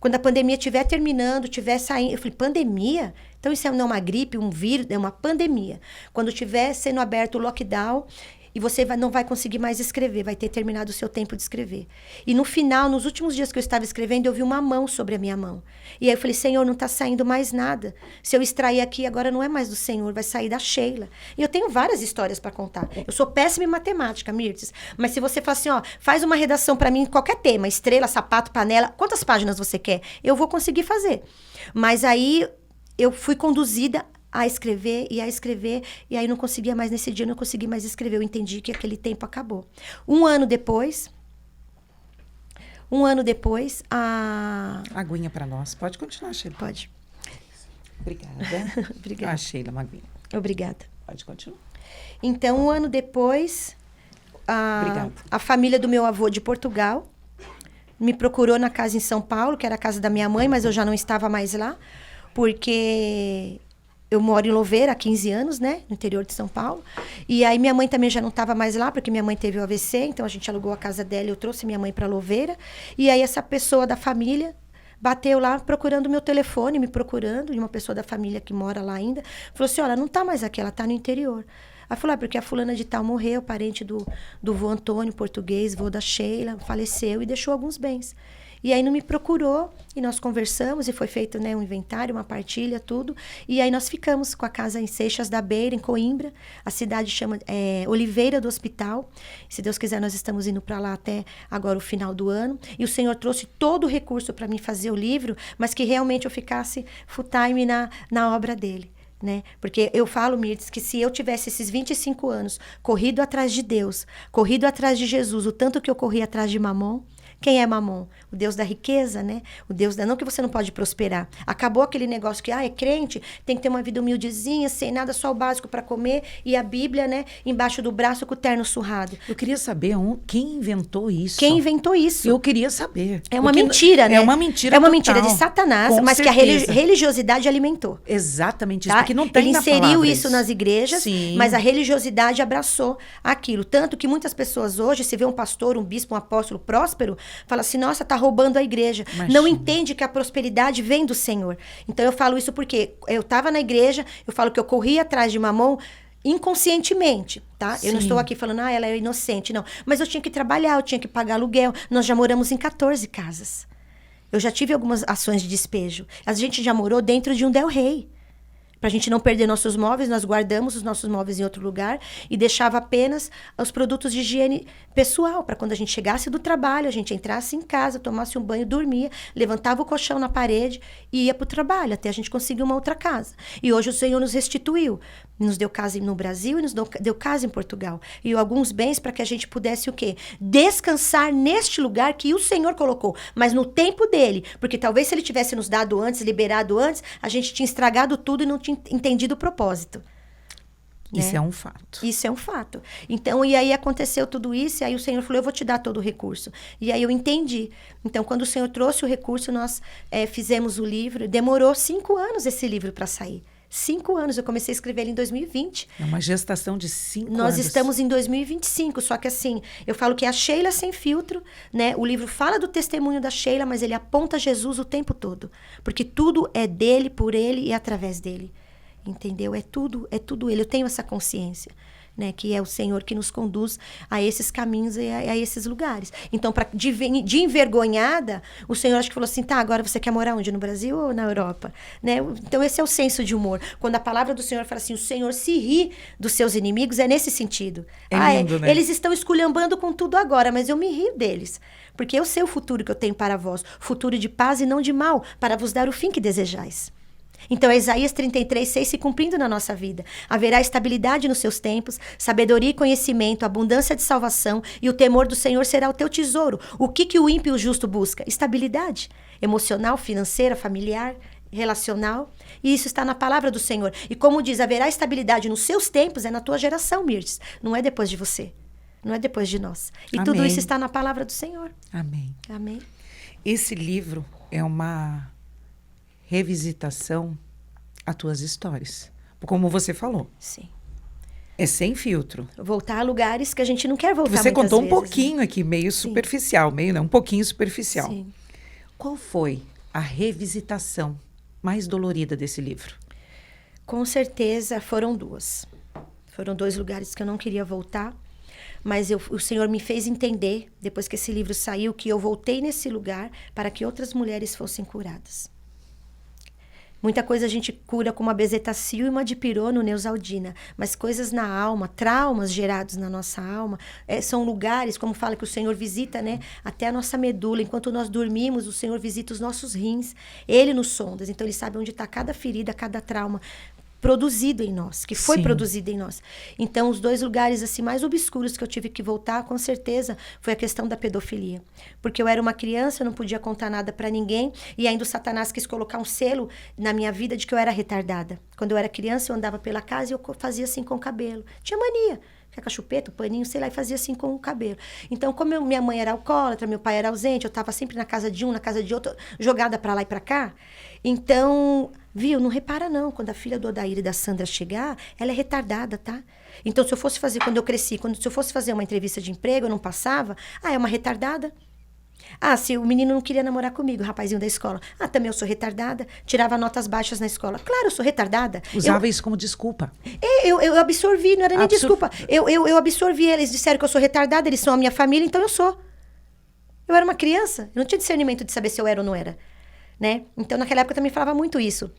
B: Quando a pandemia estiver terminando, estiver saindo... Eu falei, pandemia? Então isso não é uma gripe, um vírus, é uma pandemia. Quando estiver sendo aberto o lockdown e você não vai conseguir mais escrever, vai ter terminado o seu tempo de escrever. E no final, nos últimos dias que eu estava escrevendo, eu vi uma mão sobre a minha mão. E aí eu falei, Senhor, não está saindo mais nada. Se eu extrair aqui, agora não é mais do Senhor, vai sair da Sheila. E eu tenho várias histórias para contar. Eu sou péssima em matemática, Mirtes. Mas se você falar assim, ó, faz uma redação para mim, qualquer tema, estrela, sapato, panela, quantas páginas você quer? Eu vou conseguir fazer. Mas aí eu fui conduzida a escrever, e aí não conseguia mais, nesse dia eu não consegui mais escrever. Eu entendi que aquele tempo acabou. Um ano depois, a...
A: Aguinha para nós. Pode continuar, Sheila.
B: Pode.
A: Obrigada.
B: Obrigada.
A: Sheila, uma aguinha.
B: Obrigada.
A: Pode continuar.
B: Então, um ano depois, a família do meu avô de Portugal me procurou na casa em São Paulo, que era a casa da minha mãe, mas eu já não estava mais lá, porque eu moro em Louveira há 15 anos, né? No interior de São Paulo. E aí minha mãe também já não estava mais lá, porque minha mãe teve o AVC, então a gente alugou a casa dela e eu trouxe minha mãe para Louveira. E aí essa pessoa da família bateu lá procurando o meu telefone, me procurando, e uma pessoa da família que mora lá ainda, falou assim, olha, não está mais aqui, ela está no interior. Aí falou, porque a fulana de tal morreu, parente do vô Antônio, português, vô da Sheila, faleceu e deixou alguns bens. E aí não me procurou, e nós conversamos, e foi feito, né, um inventário, uma partilha, tudo. E aí nós ficamos com a casa em Seixas da Beira, em Coimbra. A cidade chama Oliveira do Hospital. Se Deus quiser, nós estamos indo para lá até agora o final do ano. E o Senhor trouxe todo o recurso para mim fazer o livro, mas que realmente eu ficasse full time na obra dele. Né? Porque eu falo, Mirtes, que se eu tivesse esses 25 anos corrido atrás de Deus, corrido atrás de Jesus, o tanto que eu corri atrás de Mamon. Quem é Mamon? O Deus da riqueza, né? O Deus da... Não que você não pode prosperar. Acabou aquele negócio que, é crente, tem que ter uma vida humildezinha, sem nada, só o básico para comer, e a Bíblia, né, embaixo do braço com o terno surrado.
A: Eu queria saber quem inventou isso.
B: Quem inventou isso?
A: Eu queria saber.
B: É uma mentira, né?
A: É uma mentira
B: É uma
A: total,
B: mentira de Satanás, mas
A: certeza.
B: Que a religiosidade alimentou.
A: Exatamente isso,
B: Tá?
A: porque não tem
B: Ele
A: na
B: inseriu
A: palavra
B: isso nas igrejas,
A: Sim.
B: mas a religiosidade abraçou aquilo. Tanto que muitas pessoas hoje, se vê um pastor, um bispo, um apóstolo próspero, fala assim, nossa, tá roubando a igreja.
A: Imagina.
B: Não entende que a prosperidade vem do Senhor. Então eu falo isso porque eu estava na igreja, eu falo que eu corri atrás de Mamon inconscientemente, tá?
A: Sim.
B: Eu não estou aqui falando, ela é inocente, não. Mas eu tinha que trabalhar, eu tinha que pagar aluguel. Nós já moramos em 14 casas. Eu já tive algumas ações de despejo. A gente já morou dentro de um Del Rey. Para a gente não perder nossos móveis, nós guardamos os nossos móveis em outro lugar e deixava apenas os produtos de higiene pessoal, para quando a gente chegasse do trabalho, a gente entrasse em casa, tomasse um banho, dormia, levantava o colchão na parede e ia para o trabalho, até a gente conseguir uma outra casa. E hoje o Senhor nos restituiu, nos deu casa no Brasil e nos deu casa em Portugal. E alguns bens para que a gente pudesse o quê? Descansar neste lugar que o Senhor colocou, mas no tempo dele, porque talvez se ele tivesse nos dado antes, liberado antes, a gente tinha estragado tudo e não tinha entendido o propósito.
A: Isso
B: né?
A: é um fato.
B: Isso é um fato. Então, e aí aconteceu tudo isso, e aí o Senhor falou, eu vou te dar todo o recurso. E aí eu entendi. Então, quando o Senhor trouxe o recurso, nós fizemos o livro. Demorou 5 anos esse livro para sair. 5 anos. Eu comecei a escrever ele em 2020.
A: É uma gestação de 5 anos.
B: Nós estamos em 2025, só que assim, eu falo que é a Sheila sem filtro, né? O livro fala do testemunho da Sheila, mas ele aponta Jesus o tempo todo. Porque tudo é dele, por ele e através dele. Entendeu? É tudo ele. Eu tenho essa consciência, né? Que é o Senhor que nos conduz a esses caminhos e a esses lugares. Então, de envergonhada, o Senhor acho que falou assim, tá, agora você quer morar onde? No Brasil ou na Europa? Né? Então, esse é o senso de humor. Quando a palavra do Senhor fala assim, o Senhor se ri dos seus inimigos, é nesse sentido.
A: É lindo, né?
B: Eles estão esculhambando com tudo agora, mas eu me rio deles. Porque eu sei o futuro que eu tenho para vós. Futuro de paz e não de mal, para vos dar o fim que desejais. Então, é Isaías 33:6 se cumprindo na nossa vida. Haverá estabilidade nos seus tempos, sabedoria e conhecimento, abundância de salvação, e o temor do Senhor será o teu tesouro. O que o ímpio e o justo busca? Estabilidade. emocional, financeira, familiar, relacional. E isso está na palavra do Senhor. E como diz, haverá estabilidade nos seus tempos, é na tua geração, Mirtes. Não é depois de você. Não é depois de nós. E
A: Amém.
B: tudo isso está na palavra do Senhor.
A: Amém.
B: Amém.
A: Esse livro é uma revisitação às tuas histórias. Como você falou.
B: Sim.
A: É sem filtro.
B: Voltar a lugares que a gente não quer voltar
A: Você
B: muitas
A: contou um
B: vezes,
A: pouquinho aqui, meio superficial. Meio não, um pouquinho superficial.
B: Sim.
A: Qual foi a revisitação mais dolorida desse livro?
B: Com certeza foram duas. Foram 2 lugares que eu não queria voltar. Mas o Senhor me fez entender, depois que esse livro saiu, que eu voltei nesse lugar para que outras mulheres fossem curadas. Muita coisa a gente cura com uma bezetacil e uma dipirona, neusaldina. Mas coisas na alma, traumas gerados na nossa alma, são lugares, como fala que o Senhor visita, né? Até a nossa medula. Enquanto nós dormimos, o Senhor visita os nossos rins. Ele nos sonda. Então, Ele sabe onde está cada ferida, cada trauma produzido em nós, que foi produzido em nós. Então, os 2 lugares assim mais obscuros que eu tive que voltar, com certeza, foi a questão da pedofilia. Porque eu era uma criança, eu não podia contar nada para ninguém, e ainda o Satanás quis colocar um selo na minha vida de que eu era retardada. Quando eu era criança, eu andava pela casa e eu fazia assim com o cabelo. Tinha mania. Com a chupeta, o paninho, sei lá, e fazia assim com o cabelo. Então, como minha mãe era alcoólatra, meu pai era ausente, eu estava sempre na casa de um, na casa de outro, jogada para lá e para cá. Então, viu, não repara não, quando a filha do Odair e da Sandra chegar, ela é retardada, tá? Então, se eu fosse fazer, quando eu cresci, se eu fosse fazer uma entrevista de emprego, eu não passava, é uma retardada. Se o menino não queria namorar comigo, o rapazinho da escola. Também eu sou retardada. Tirava notas baixas na escola. Claro, eu sou retardada.
A: Usava isso como desculpa.
B: Eu absorvi, não era nem desculpa. Eu absorvi. Eles disseram que eu sou retardada, eles são a minha família, então eu sou. Eu era uma criança. Eu não tinha discernimento de saber se eu era ou não era. Né? Então, naquela época, eu também falava muito isso.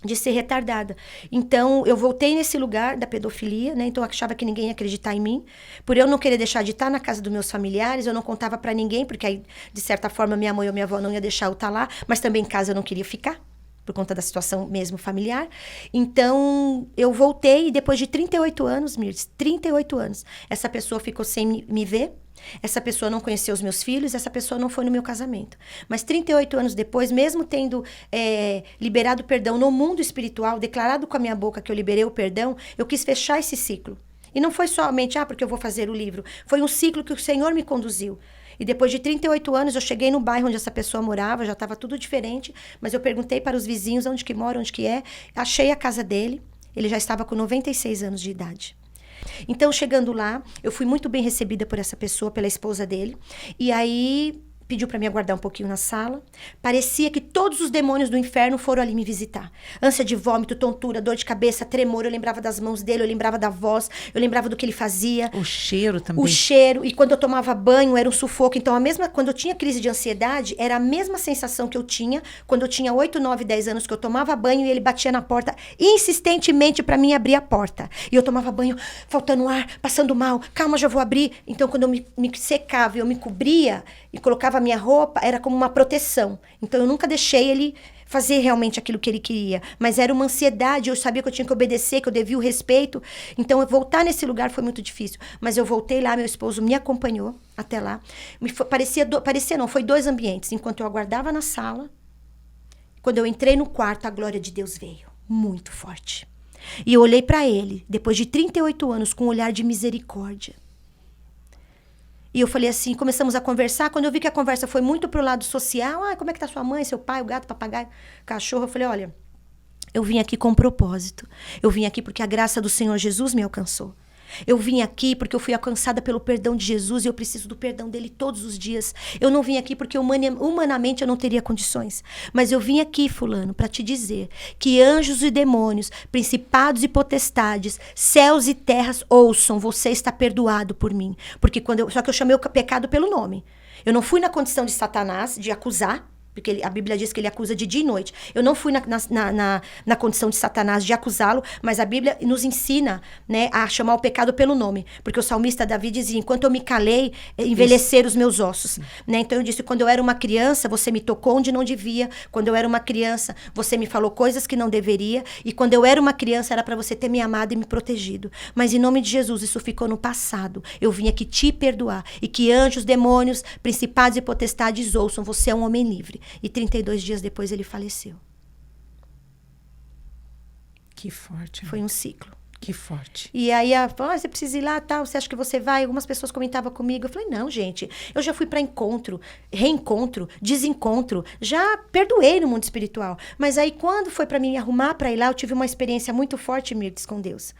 B: De ser retardada. Então, eu voltei nesse lugar da pedofilia, né? Então, eu achava que ninguém ia acreditar em mim. Por eu não querer deixar de estar na casa dos meus familiares, eu não contava pra ninguém, porque aí, de certa forma, minha mãe ou minha avó não ia deixar eu estar lá, mas também em casa eu não queria ficar, por conta da situação mesmo familiar. Então, eu voltei e depois de 38 anos, Mirtes, 38 anos, essa pessoa ficou sem me ver. Essa pessoa não conheceu os meus filhos, essa pessoa não foi no meu casamento. Mas 38 anos depois, mesmo tendo liberado perdão no mundo espiritual, declarado com a minha boca que eu liberei o perdão, eu quis fechar esse ciclo. E não foi somente, porque eu vou fazer o livro. Foi um ciclo que o Senhor me conduziu. E depois de 38 anos, eu cheguei no bairro onde essa pessoa morava, já estava tudo diferente, mas eu perguntei para os vizinhos onde que mora, onde que é. Achei a casa dele, ele já estava com 96 anos de idade. Então, chegando lá, eu fui muito bem recebida por essa pessoa, pela esposa dele. E aí, pediu para me aguardar um pouquinho na sala. Parecia que todos os demônios do inferno foram ali me visitar. Ânsia de vômito, tontura, dor de cabeça, tremor. Eu lembrava das mãos dele, eu lembrava da voz, eu lembrava do que ele fazia.
A: O cheiro também.
B: O cheiro. E quando eu tomava banho, era um sufoco. Então, quando eu tinha crise de ansiedade, era a mesma sensação que eu tinha quando eu tinha 8, 9, 10 anos, que eu tomava banho e ele batia na porta insistentemente para mim abrir a porta. E eu tomava banho, faltando ar, passando mal. Calma, já vou abrir. Então, quando eu me secava e eu me cobria e colocava a minha roupa, era como uma proteção. Então, eu nunca deixei ele fazer realmente aquilo que ele queria. Mas era uma ansiedade, eu sabia que eu tinha que obedecer, que eu devia o respeito. Então, eu voltar nesse lugar foi muito difícil. Mas eu voltei lá, meu esposo me acompanhou até lá. Foi 2 ambientes. Enquanto eu aguardava na sala, quando eu entrei no quarto, a glória de Deus veio. Muito forte. E eu olhei para ele, depois de 38 anos, com um olhar de misericórdia. E eu falei assim, começamos a conversar. Quando eu vi que a conversa foi muito pro lado social, como é que tá sua mãe, seu pai, o gato, o papagaio, o cachorro? Eu falei, olha, eu vim aqui com um propósito. Eu vim aqui porque a graça do Senhor Jesus me alcançou. Eu vim aqui porque eu fui alcançada pelo perdão de Jesus e eu preciso do perdão dele todos os dias. Eu não vim aqui porque humanamente eu não teria condições. Mas eu vim aqui, fulano, para te dizer que anjos e demônios, principados e potestades, céus e terras ouçam, você está perdoado por mim. Porque só que eu chamei o pecado pelo nome. Eu não fui na condição de Satanás, de acusar, porque a Bíblia diz que ele acusa de dia e noite. Eu não fui na condição de Satanás de acusá-lo, mas a Bíblia nos ensina, né, a chamar o pecado pelo nome. Porque o salmista Davi dizia, enquanto eu me calei, envelheceram os meus ossos. Né? Então eu disse, quando eu era uma criança, você me tocou onde não devia. Quando eu era uma criança, você me falou coisas que não deveria. E quando eu era uma criança, era para você ter me amado e me protegido. Mas em nome de Jesus, isso ficou no passado. Eu vim aqui te perdoar. E que anjos, demônios, principados e potestades ouçam, você é um homem livre. E 32 dias depois ele faleceu.
A: Que forte.
B: Foi um ciclo.
A: Que forte.
B: E aí, você precisa ir lá, tal, você acha que você vai? Algumas pessoas comentavam comigo. Eu falei, não, gente, eu já fui para encontro, reencontro, desencontro, já perdoei no mundo espiritual. Mas aí, quando foi para mim me arrumar para ir lá, eu tive uma experiência muito forte, Mirtes, com Deus.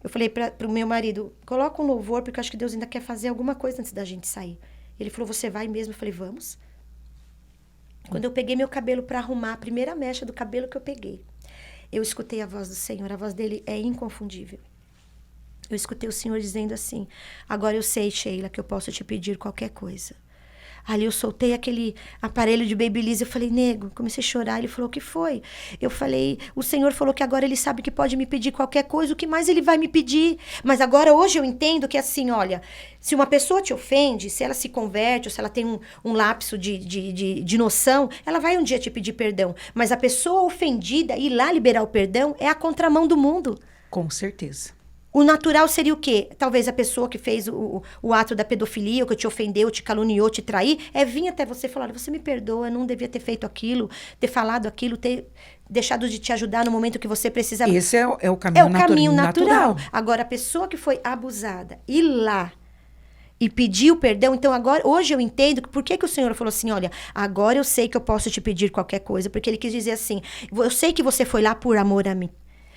B: Eu falei pro meu marido, coloca um louvor, porque eu acho que Deus ainda quer fazer alguma coisa antes da gente sair. Ele falou, você vai mesmo? Eu falei, vamos. Quando eu peguei meu cabelo para arrumar, a primeira mecha do cabelo que eu peguei, eu escutei a voz do Senhor, a voz dele é inconfundível. Eu escutei o Senhor dizendo assim, agora eu sei, Sheila, que eu posso te pedir qualquer coisa. Ali eu soltei aquele aparelho de Babyliss, eu falei, nego, comecei a chorar, ele falou, o que foi? Eu falei, o Senhor falou que agora ele sabe que pode me pedir qualquer coisa, o que mais ele vai me pedir? Mas agora, hoje eu entendo que assim, olha, se uma pessoa te ofende, se ela se converte, ou se ela tem um lapso de noção, ela vai um dia te pedir perdão. Mas a pessoa ofendida, ir lá liberar o perdão, é a contramão do mundo.
A: Com certeza.
B: O natural seria o quê? Talvez a pessoa que fez o ato da pedofilia, ou que te ofendeu, te caluniou, te trair, vir até você e falar, você me perdoa, eu não devia ter feito aquilo, ter falado aquilo, ter deixado de te ajudar no momento que você precisava.
A: Esse é o caminho natural. É o caminho natural.
B: Agora, a pessoa que foi abusada, ir lá e pedir o perdão, então agora, hoje eu entendo por que o Senhor falou assim, olha, agora eu sei que eu posso te pedir qualquer coisa, porque ele quis dizer assim, eu sei que você foi lá por amor a mim.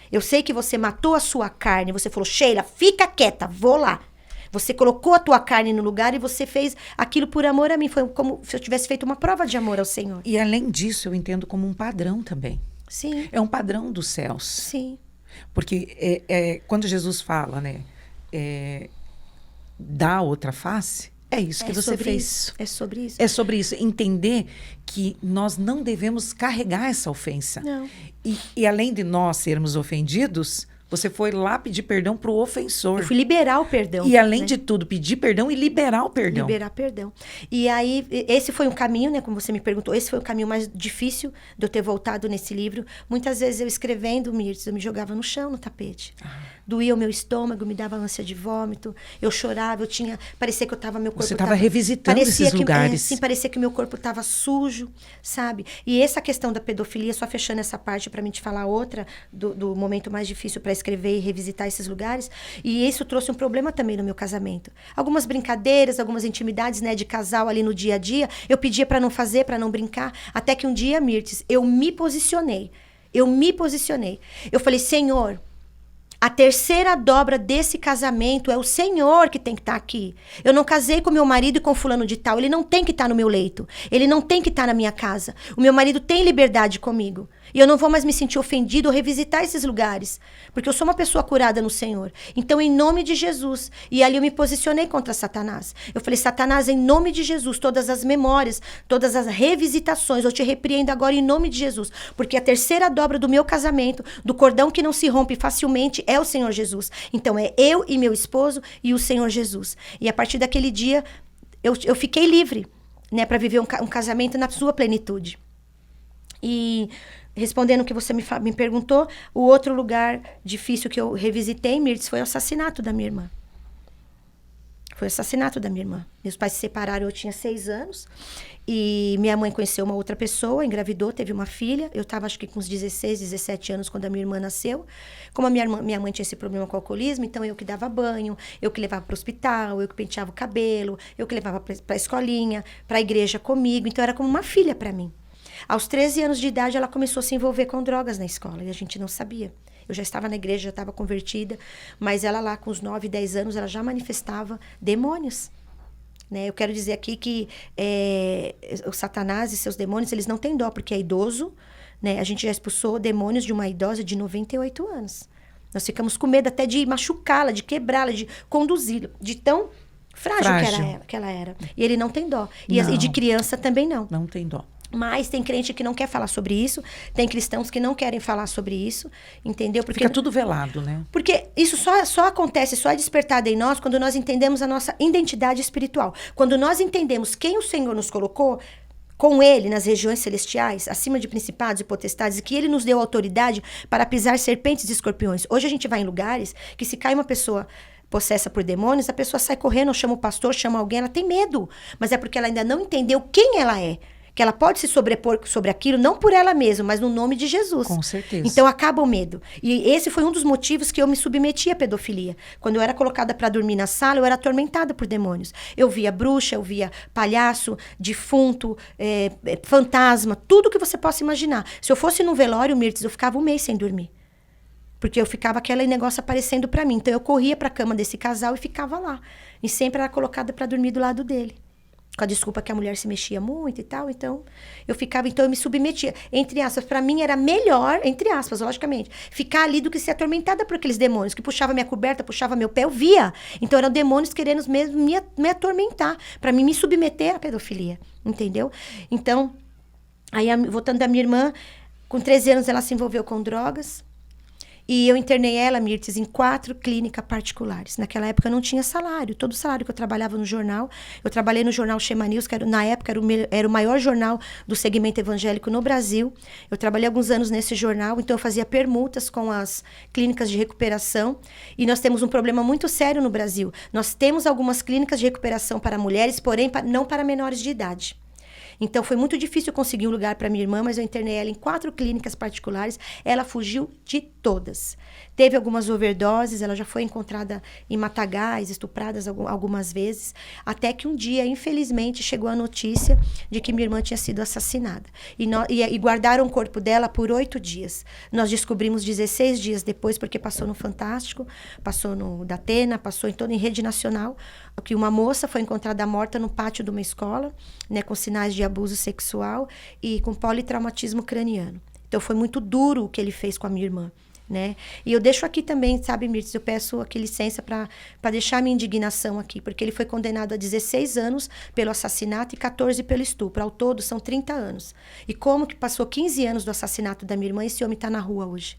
B: Eu sei que você matou a sua carne. Você falou, Sheila, fica quieta, vou lá. Você colocou a tua carne no lugar e você fez aquilo por amor a mim. Foi como se eu tivesse feito uma prova de amor ao Senhor.
A: E além disso, eu entendo como um padrão também.
B: Sim.
A: É um padrão dos céus.
B: Sim.
A: Porque quando Jesus fala, né, dá outra face, é isso que você fez.
B: Isso. É sobre isso.
A: É sobre isso. Entender que nós não devemos carregar essa ofensa.
B: Não.
A: E além de nós sermos ofendidos, você foi lá pedir perdão para o ofensor.
B: Eu fui liberar o perdão.
A: E além de tudo, pedir perdão e liberar o perdão.
B: Liberar perdão. E aí, esse foi um caminho, né? Como você me perguntou, esse foi o caminho mais difícil de eu ter voltado nesse livro. Muitas vezes eu escrevendo, Mirtes, eu me jogava no chão, no tapete. Doía o meu estômago, me dava ânsia de vômito. Eu chorava, parecia que eu tava, meu corpo...
A: Você estava revisitando esses lugares.
B: Sim, parecia que meu corpo estava sujo, sabe? E essa questão da pedofilia, só fechando essa parte para mim te falar outra, do momento mais difícil para escrever e revisitar esses lugares. E isso trouxe um problema também no meu casamento. Algumas brincadeiras, algumas intimidades, né, de casal ali no dia a dia, eu pedia para não fazer, para não brincar. Até que um dia, Mirtes, eu me posicionei. Eu falei, Senhor, a terceira dobra desse casamento é o Senhor que tem que estar aqui. Eu não casei com meu marido e com fulano de tal. Ele não tem que estar no meu leito. Ele não tem que estar na minha casa. O meu marido tem liberdade comigo. E eu não vou mais me sentir ofendido ou revisitar esses lugares. Porque eu sou uma pessoa curada no Senhor. Então, em nome de Jesus. E ali eu me posicionei contra Satanás. Eu falei, Satanás, em nome de Jesus, todas as memórias, todas as revisitações, eu te repreendo agora em nome de Jesus. Porque a terceira dobra do meu casamento, do cordão que não se rompe facilmente, é o Senhor Jesus. Então, é eu e meu esposo e o Senhor Jesus. E a partir daquele dia, eu fiquei livre, né, para viver um casamento na sua plenitude. E respondendo o que você me perguntou, o outro lugar difícil que eu revisitei, Mirtes, foi o assassinato da minha irmã. Foi o assassinato da minha irmã. Meus pais se separaram, eu tinha 6 anos. E minha mãe conheceu uma outra pessoa, engravidou, teve uma filha. Eu estava, acho que com uns 16, 17 anos, quando a minha irmã nasceu. Como a minha mãe tinha esse problema com o alcoolismo, então eu que dava banho, eu que levava para o hospital, eu que penteava o cabelo, eu que levava para a escolinha, para a igreja comigo. Então era como uma filha para mim. Aos 13 anos de idade, ela começou a se envolver com drogas na escola. E a gente não sabia. Eu já estava na igreja, já estava convertida. Mas ela lá, com os 9, 10 anos, ela já manifestava demônios. Né? Eu quero dizer aqui que o Satanás e seus demônios, eles não têm dó, porque é idoso. Né? A gente já expulsou demônios de uma idosa de 98 anos. Nós ficamos com medo até de machucá-la, de quebrá-la, de conduzi-la. De tão frágil. Que ela era. E ele não tem dó. E de criança também não.
A: Não tem dó.
B: Mas tem crente que não quer falar sobre isso, tem cristãos que não querem falar sobre isso, entendeu? Porque
A: fica tudo velado, né?
B: Porque isso só acontece, só é despertado em nós quando nós entendemos a nossa identidade espiritual. Quando nós entendemos quem o Senhor nos colocou com Ele nas regiões celestiais, acima de principados e potestades, e que Ele nos deu autoridade para pisar serpentes e escorpiões. Hoje a gente vai em lugares que se cai uma pessoa possessa por demônios, a pessoa sai correndo, chama o pastor, chama alguém, ela tem medo. Mas é porque ela ainda não entendeu quem ela é. Que ela pode se sobrepor sobre aquilo, não por ela mesma, mas no nome de Jesus.
A: Com certeza.
B: Então acaba o medo. E esse foi um dos motivos que eu me submeti à pedofilia. Quando eu era colocada para dormir na sala, eu era atormentada por demônios. Eu via bruxa, eu via palhaço, defunto, fantasma, tudo que você possa imaginar. Se eu fosse num velório, Mirtes, eu ficava um mês sem dormir. Porque eu ficava aquele negócio aparecendo para mim. Então eu corria para a cama desse casal e ficava lá. E sempre era colocada para dormir do lado dele. Com a desculpa que a mulher se mexia muito e tal, então eu me submetia. Entre aspas, para mim era melhor, entre aspas, logicamente, ficar ali do que ser atormentada por aqueles demônios, que puxava minha coberta, puxava meu pé, eu via. Então eram demônios querendo mesmo me atormentar, para mim me submeter à pedofilia, entendeu? Então, aí voltando da minha irmã, com 13 anos ela se envolveu com drogas, e eu internei ela, Mirtes, em 4 clínicas particulares. Naquela época eu não tinha salário. Todo o salário que eu trabalhava no jornal, eu trabalhei no jornal Shema News, que na época era o maior jornal do segmento evangélico no Brasil. Eu trabalhei alguns anos nesse jornal, então eu fazia permutas com as clínicas de recuperação. E nós temos um problema muito sério no Brasil. Nós temos algumas clínicas de recuperação para mulheres, porém não para menores de idade. Então, foi muito difícil conseguir um lugar para minha irmã, mas eu internei ela em 4 clínicas particulares. Ela fugiu de todas. Teve algumas overdoses, ela já foi encontrada em Matagalés, estuprada algumas vezes, até que um dia, infelizmente, chegou a notícia de que minha irmã tinha sido assassinada. E guardaram o corpo dela por 8 dias. Nós descobrimos 16 dias depois, porque passou no Fantástico, passou no Datena, passou em rede nacional, que uma moça foi encontrada morta no pátio de uma escola, né, com sinais de abuso sexual e com politraumatismo craniano. Então, foi muito duro o que ele fez com a minha irmã, né? E eu deixo aqui também, sabe, Mirtes, eu peço aqui licença para deixar minha indignação aqui, porque ele foi condenado a 16 anos pelo assassinato e 14 pelo estupro. Ao todo, são 30 anos. E como que passou 15 anos do assassinato da minha irmã e esse homem está na rua hoje?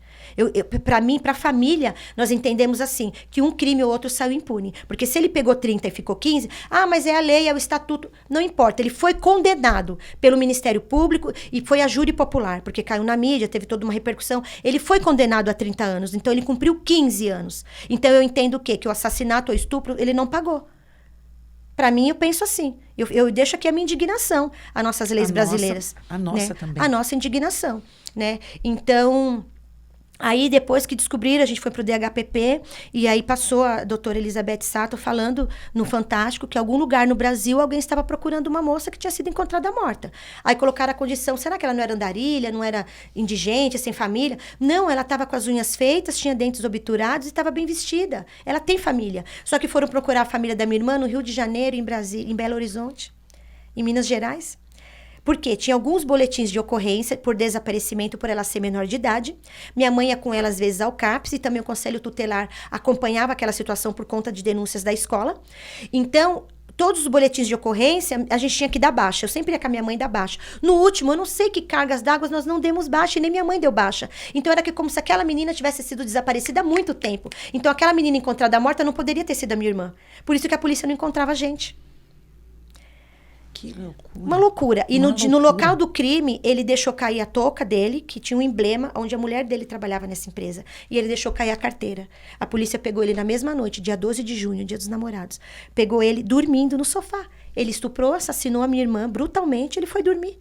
B: Para mim, para a família, nós entendemos assim, que um crime ou outro saiu impune. Porque se ele pegou 30 e ficou 15, mas é a lei, é o estatuto. Não importa, ele foi condenado pelo Ministério Público e foi a júri popular, porque caiu na mídia, teve toda uma repercussão. Ele foi condenado a 30 anos, então ele cumpriu 15 anos. Então eu entendo o quê? Que o assassinato ou estupro, ele não pagou. Para mim, eu penso assim. Eu deixo aqui a minha indignação, as nossas leis brasileiras.
A: A nossa
B: né?
A: também.
B: A nossa indignação, né? Então, aí depois que descobriram, a gente foi pro DHPP e aí passou a doutora Elizabeth Sato falando no Fantástico que em algum lugar no Brasil alguém estava procurando uma moça que tinha sido encontrada morta. Aí colocaram a condição, será que ela não era andarilha, não era indigente, sem família? Não, ela estava com as unhas feitas, tinha dentes obturados e estava bem vestida. Ela tem família. Só que foram procurar a família da minha irmã no Rio de Janeiro, em Brasília, em Belo Horizonte, em Minas Gerais. Porque tinha alguns boletins de ocorrência por desaparecimento por ela ser menor de idade. Minha mãe ia com ela, às vezes, ao CAPS e também o Conselho Tutelar acompanhava aquela situação por conta de denúncias da escola. Então, todos os boletins de ocorrência, a gente tinha que dar baixa. Eu sempre ia com a minha mãe dar baixa. No último, eu não sei que cargas d'água nós não demos baixa e nem minha mãe deu baixa. Então, era como se aquela menina tivesse sido desaparecida há muito tempo. Então, aquela menina encontrada morta não poderia ter sido a minha irmã. Por isso que a polícia não encontrava a gente.
A: Que loucura.
B: Uma loucura. E no local do crime, ele deixou cair a touca dele, que tinha um emblema onde a mulher dele trabalhava nessa empresa. E ele deixou cair a carteira. A polícia pegou ele na mesma noite, dia 12 de junho, dia dos namorados. Pegou ele dormindo no sofá. Ele estuprou, assassinou a minha irmã brutalmente, ele foi dormir.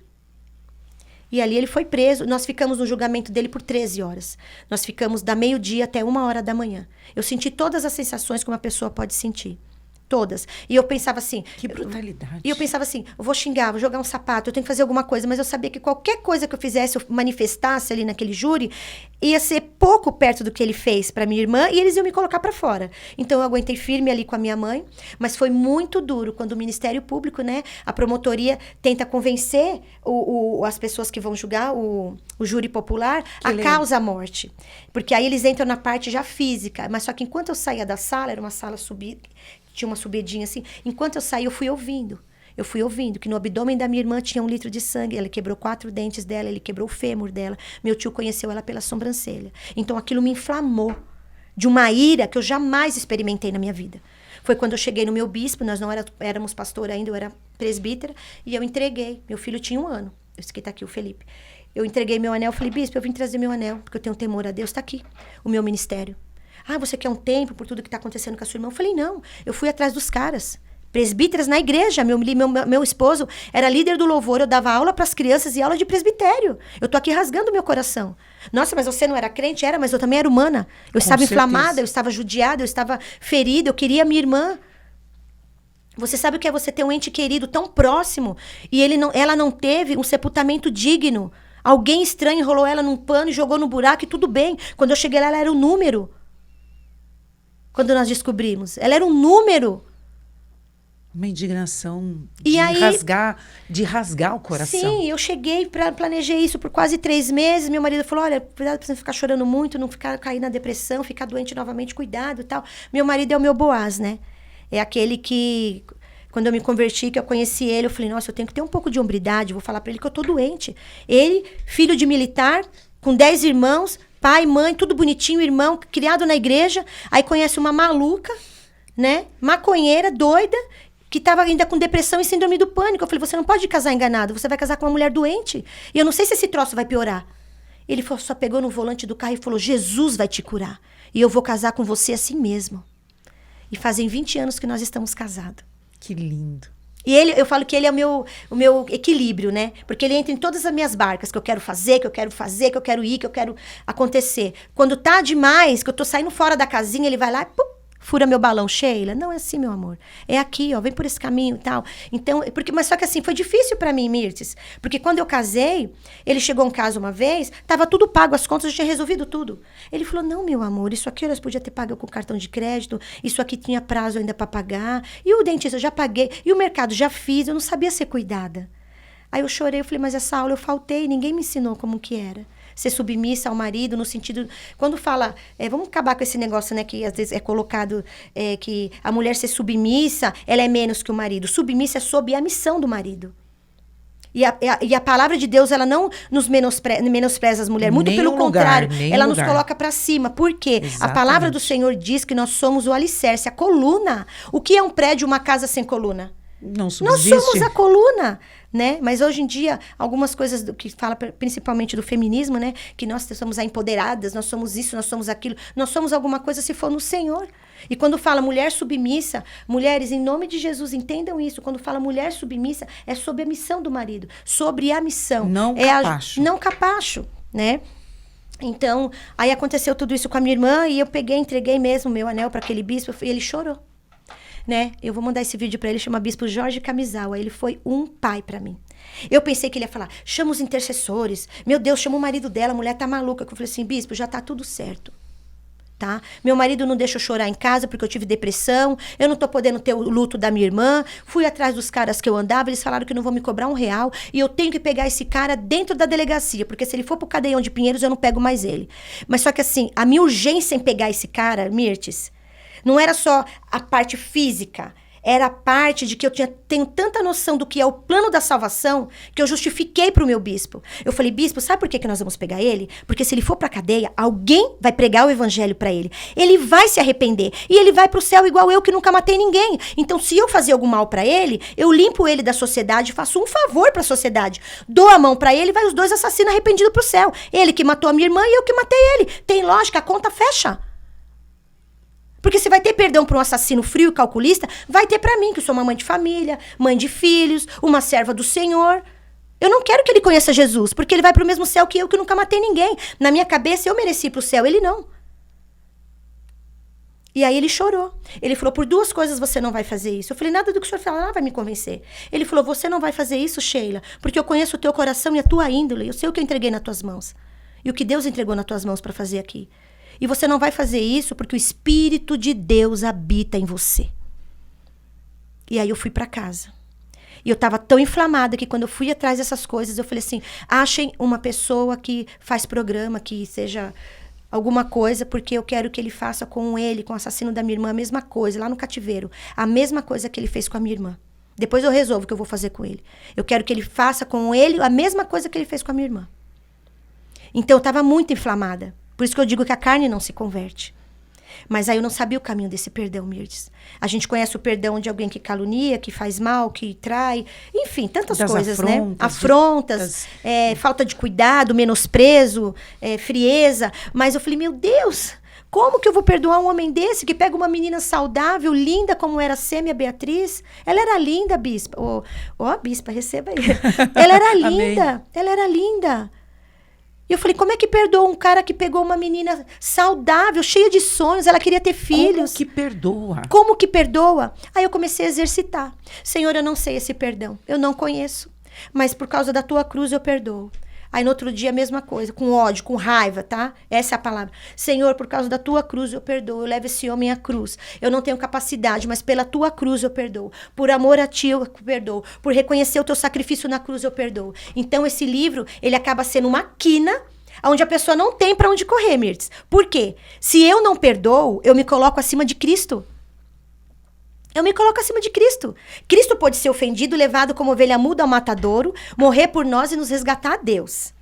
B: E ali ele foi preso. Nós ficamos no julgamento dele por 13 horas. Nós ficamos da meio-dia até 1h da manhã. Eu senti todas as sensações que uma pessoa pode sentir. Todas. E eu pensava assim...
A: Que brutalidade.
B: E eu pensava assim, eu vou xingar, vou jogar um sapato, eu tenho que fazer alguma coisa. Mas eu sabia que qualquer coisa que eu fizesse, eu manifestasse ali naquele júri, ia ser pouco perto do que ele fez para minha irmã e eles iam me colocar para fora. Então eu aguentei firme ali com a minha mãe, mas foi muito duro quando o Ministério Público, né, a promotoria tenta convencer as pessoas que vão julgar, o júri popular, a causa morte. Porque aí eles entram na parte já física. Mas só que enquanto eu saía da sala, era uma sala subida, tinha uma subidinha assim. Enquanto eu saí, eu fui ouvindo. Eu fui ouvindo que no abdômen da minha irmã tinha 1 litro de sangue. Ela quebrou 4 dentes dela, ele quebrou o fêmur dela. Meu tio conheceu ela pela sobrancelha. Então aquilo me inflamou de uma ira que eu jamais experimentei na minha vida. Foi quando eu cheguei no meu bispo, nós não éramos pastor ainda, eu era presbítera, e eu entreguei. Meu filho tinha 1 ano. Esse que tá aqui, o Felipe. Eu entreguei meu anel, falei, bispo, eu vim trazer meu anel, porque eu tenho temor a Deus, tá aqui, o meu ministério. Você quer um tempo por tudo que está acontecendo com a sua irmã? Eu falei, não, eu fui atrás dos caras. presbíteras na igreja. Meu esposo era líder do louvor, eu dava aula para as crianças e aula de presbitério. Eu tô aqui rasgando meu coração. Nossa, mas você não era crente? Era, mas eu também era humana. Eu estava inflamada, eu estava judiada, eu estava ferida, eu queria minha irmã. Você sabe o que é você ter um ente querido tão próximo e ela não teve um sepultamento digno? Alguém estranho enrolou ela num pano e jogou no buraco e tudo bem. Quando eu cheguei lá, ela era um número. Quando nós descobrimos. Ela era um número.
A: Uma indignação de rasgar o coração.
B: Sim, eu cheguei, planejei isso por quase 3 meses. Meu marido falou, olha, cuidado pra você não ficar chorando muito, não cair na depressão, ficar doente novamente, cuidado e tal. Meu marido é o meu Boaz, né? É aquele que, quando eu me converti, que eu conheci ele, eu falei, nossa, eu tenho que ter um pouco de hombridade, vou falar pra ele que eu tô doente. Ele, filho de militar, com 10 irmãos, pai, mãe, tudo bonitinho, irmão, criado na igreja, aí conhece uma maluca, né, maconheira, doida, que estava ainda com depressão e síndrome do pânico. Eu falei, você não pode casar enganado, você vai casar com uma mulher doente. E eu não sei se esse troço vai piorar. Ele só pegou no volante do carro e falou, Jesus vai te curar. E eu vou casar com você assim mesmo. E fazem 20 anos que nós estamos casados.
A: Que lindo.
B: E eu falo que ele é o meu equilíbrio, né? Porque ele entra em todas as minhas barcas, que eu quero fazer, que eu quero ir, que eu quero acontecer. Quando tá demais, que eu tô saindo fora da casinha, ele vai lá e fura meu balão. Sheila, não é assim, meu amor. É aqui, ó, vem por esse caminho e tal. Então, mas só que assim, foi difícil pra mim, Mirtes. Porque quando eu casei, ele chegou em casa uma vez, tava tudo pago, as contas, eu tinha resolvido tudo. Ele falou, não, meu amor, isso aqui nós podia ter pago com cartão de crédito, isso aqui tinha prazo ainda pra pagar, e o dentista eu já paguei, e o mercado já fiz, eu não sabia ser cuidada. Aí eu chorei, eu falei, mas essa aula eu faltei, ninguém me ensinou como que era. Ser submissa ao marido, no sentido... Quando fala... vamos acabar com esse negócio, né? Que às vezes é colocado que a mulher ser submissa, ela é menos que o marido. Submissa é sob a missão do marido. E a palavra de Deus, ela não nos menospreza as mulheres. Muito pelo contrário. Ela nos coloca para cima. Por quê? Exatamente. A palavra do Senhor diz que nós somos o alicerce, a coluna. O que é um prédio, uma casa sem coluna?
A: Não subsiste.
B: Nós somos a coluna, né? Mas hoje em dia, algumas coisas que fala principalmente do feminismo, né? Que nós somos empoderadas, nós somos isso, nós somos aquilo. Nós somos alguma coisa se for no Senhor. E quando fala mulher submissa, mulheres, em nome de Jesus, entendam isso. Quando fala mulher submissa, é sobre a missão do marido. Sobre a missão.
A: Não capacho.
B: Não capacho, né? Então, aí aconteceu tudo isso com a minha irmã e eu entreguei mesmo meu anel para aquele bispo e ele chorou. Né? Eu vou mandar esse vídeo para ele, chama Bispo Jorge Camisawa. Ele foi um pai para mim. Eu pensei que ele ia falar, chama os intercessores. Meu Deus, chama o marido dela, a mulher tá maluca. Eu falei assim, bispo, já tá tudo certo. Tá? Meu marido não deixa eu chorar em casa porque eu tive depressão. Eu não tô podendo ter o luto da minha irmã. Fui atrás dos caras que eu andava, eles falaram que não vão me cobrar R$1. E eu tenho que pegar esse cara dentro da delegacia, porque se ele for pro Cadeião de Pinheiros, eu não pego mais ele. Mas só que assim, a minha urgência em pegar esse cara, Mirtes, não era só a parte física, era a parte de que eu tenho tanta noção do que é o plano da salvação, que eu justifiquei para o meu bispo. Eu falei, bispo, sabe por que nós vamos pegar ele? Porque se ele for para a cadeia, alguém vai pregar o evangelho para ele. Ele vai se arrepender. E ele vai para o céu igual eu, que nunca matei ninguém. Então, se eu fazer algum mal para ele, eu limpo ele da sociedade, faço um favor para a sociedade. Dou a mão para ele, vai os 2 assassinos arrependidos para o céu. Ele que matou a minha irmã e eu que matei ele. Tem lógica, a conta fecha. Porque se vai ter perdão para um assassino frio e calculista, vai ter para mim, que sou uma mãe de família, mãe de filhos, uma serva do Senhor. Eu não quero que ele conheça Jesus, porque ele vai para o mesmo céu que eu nunca matei ninguém. Na minha cabeça, eu mereci para o céu, ele não. E aí ele chorou. Ele falou, por 2 coisas você não vai fazer isso. Eu falei, nada do que o senhor falar vai me convencer. Ele falou, você não vai fazer isso, Sheila, porque eu conheço o teu coração e a tua índole. Eu sei o que eu entreguei nas tuas mãos. E o que Deus entregou nas tuas mãos para fazer aqui. E você não vai fazer isso porque o Espírito de Deus habita em você. E aí eu fui para casa. E eu estava tão inflamada que quando eu fui atrás dessas coisas, eu falei assim, achem uma pessoa que faz programa, que seja alguma coisa, porque eu quero que ele faça com ele, com o assassino da minha irmã, a mesma coisa, lá no cativeiro. A mesma coisa que ele fez com a minha irmã. Depois eu resolvo o que eu vou fazer com ele. Eu quero que ele faça com ele a mesma coisa que ele fez com a minha irmã. Então eu estava muito inflamada. Por isso que eu digo que a carne não se converte. Mas aí eu não sabia o caminho desse perdão, Mirtes. A gente conhece o perdão de alguém que calunia, que faz mal, que trai. Enfim, tantas coisas, né? Afrontas, falta de cuidado, menosprezo, frieza. Mas eu falei, meu Deus, Como que eu vou perdoar um homem desse que pega uma menina saudável, linda como era a Sêmia Beatriz? Ela era linda, bispa. Bispa, receba aí. Ela era linda, ela era linda. E eu falei, como é que perdoa um cara que pegou uma menina saudável, cheia de sonhos, ela queria ter filhos?
A: Como que perdoa?
B: Como que perdoa? Aí eu comecei a exercitar. Senhor, eu não sei esse perdão, eu não conheço, mas por causa da tua cruz eu perdoo. Aí no outro dia a mesma coisa, com ódio, com raiva, tá? Essa é a palavra. Senhor, por causa da tua cruz eu perdoo, eu levo esse homem à cruz. Eu não tenho capacidade, mas pela tua cruz eu perdoo. Por amor a ti eu perdoo. Por reconhecer o teu sacrifício na cruz eu perdoo. Então esse livro, ele acaba sendo uma quina onde a pessoa não tem para onde correr, Mirtes. Por quê? Se eu não perdoo, eu me coloco acima de Cristo. Eu me coloco acima de Cristo. Cristo pode ser ofendido, levado como ovelha muda ao matadouro, morrer por nós e nos resgatar a Deus.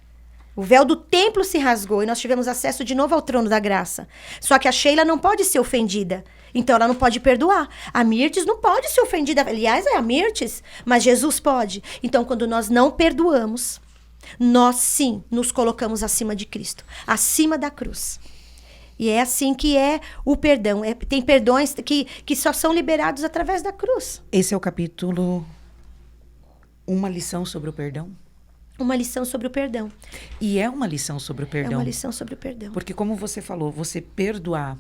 B: O véu do templo se rasgou e nós tivemos acesso de novo ao trono da graça. Só que a Sheila não pode ser ofendida. Então ela não pode perdoar. A Mirtes não pode ser ofendida. Aliás, é a Mirtes, mas Jesus pode. Então quando nós não perdoamos, nós sim nos colocamos acima de Cristo, acima da cruz. E é assim que é o perdão. Tem perdões que só são liberados através da cruz.
A: Esse é o capítulo Uma Lição sobre o Perdão?
B: Uma lição sobre o perdão.
A: E é uma lição sobre o perdão.
B: É uma lição sobre o perdão.
A: Porque como você falou, você perdoar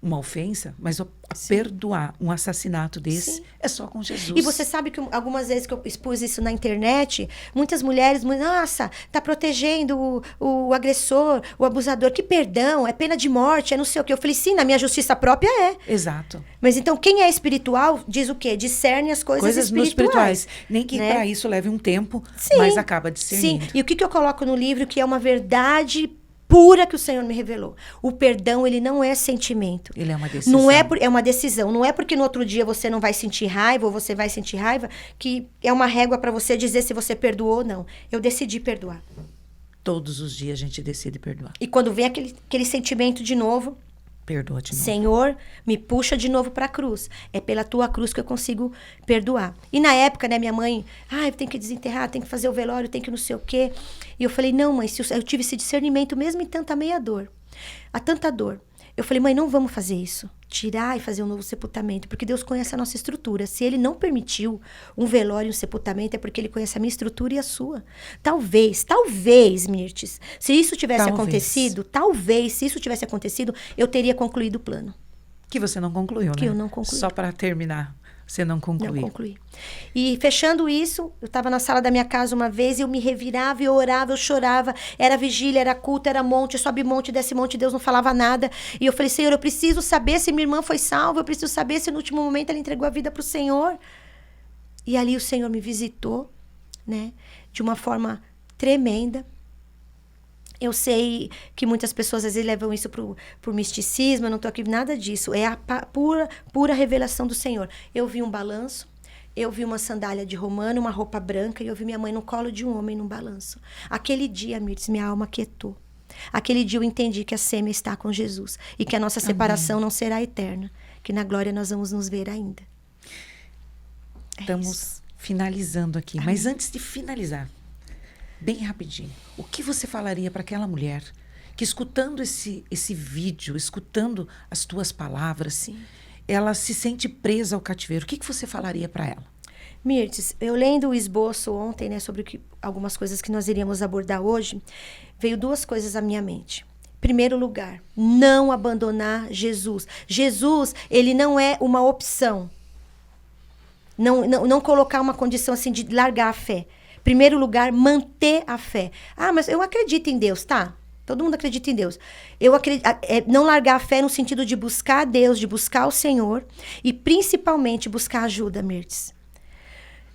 A: uma ofensa, mas perdoar um assassinato desse é só com Jesus.
B: E você sabe que algumas vezes que eu expus isso na internet, muitas mulheres, nossa, tá protegendo o agressor, o abusador. Que perdão, é pena de morte, é não sei o quê. Eu falei, sim, na minha justiça própria é.
A: Exato.
B: Mas então, quem é espiritual diz o quê? Discerne as coisas espirituais.
A: Nem que para isso leve um tempo,
B: sim,
A: mas acaba discernindo.
B: Sim, e o que eu coloco no livro que é uma verdade pura que o Senhor me revelou. O perdão, ele não é sentimento.
A: Ele é uma decisão.
B: Não é uma decisão. Não é porque no outro dia você não vai sentir raiva ou você vai sentir raiva que é uma régua para você dizer se você perdoou ou não. Eu decidi perdoar.
A: Todos os dias a gente decide perdoar.
B: E quando vem aquele sentimento de novo,
A: perdoa de novo.
B: Senhor, me puxa de novo para a cruz. É pela tua cruz que eu consigo perdoar. E na época, né, minha mãe, eu tenho que desenterrar, tenho que fazer o velório, tenho que não sei o quê. E eu falei, não, mãe, eu tive esse discernimento mesmo em tanta meia dor. A tanta dor. Eu falei, mãe, não vamos fazer isso. Tirar e fazer um novo sepultamento, porque Deus conhece a nossa estrutura. Se Ele não permitiu um velório e um sepultamento, é porque Ele conhece a minha estrutura e a sua. Talvez, Mirtes, se isso tivesse acontecido, se isso tivesse acontecido, eu teria concluído o plano.
A: Que você não concluiu, né?
B: Que eu não concluí.
A: Só para terminar, você não concluiu.
B: Não concluí. E fechando isso, eu estava na sala da minha casa uma vez e eu me revirava, eu orava, eu chorava. Era vigília, era culto, era monte, sobe monte, desce monte, Deus não falava nada. E eu falei, Senhor, eu preciso saber se minha irmã foi salva, eu preciso saber se no último momento ela entregou a vida para o Senhor. E ali o Senhor me visitou, né? De uma forma tremenda. Eu sei que muitas pessoas às vezes levam isso pro misticismo, eu não estou aqui nada disso. É a pura revelação do Senhor. Eu vi um balanço, eu vi uma sandália de romano, uma roupa branca, e eu vi minha mãe no colo de um homem num balanço. Aquele dia, Mirtes, minha alma quietou. Aquele dia eu entendi que a Sêmia está com Jesus e que a nossa separação não será eterna, que na glória nós vamos nos ver ainda.
A: Estamos finalizando aqui, mas antes de finalizar, bem rapidinho, o que você falaria para aquela mulher que escutando esse vídeo, escutando as tuas palavras,
B: Sim.
A: ela se sente presa ao cativeiro? O que você falaria para ela?
B: Mirtes, eu lendo o esboço ontem, né, sobre algumas coisas que nós iríamos abordar hoje, veio duas coisas à minha mente. Primeiro lugar, não abandonar Jesus. Jesus, ele não é uma opção. Não colocar uma condição assim de largar a fé. Primeiro lugar, manter a fé. Mas eu acredito em Deus, tá? Todo mundo acredita em Deus. Eu acredito, não largar a fé no sentido de buscar a Deus, de buscar o Senhor e principalmente buscar ajuda, Mirtes.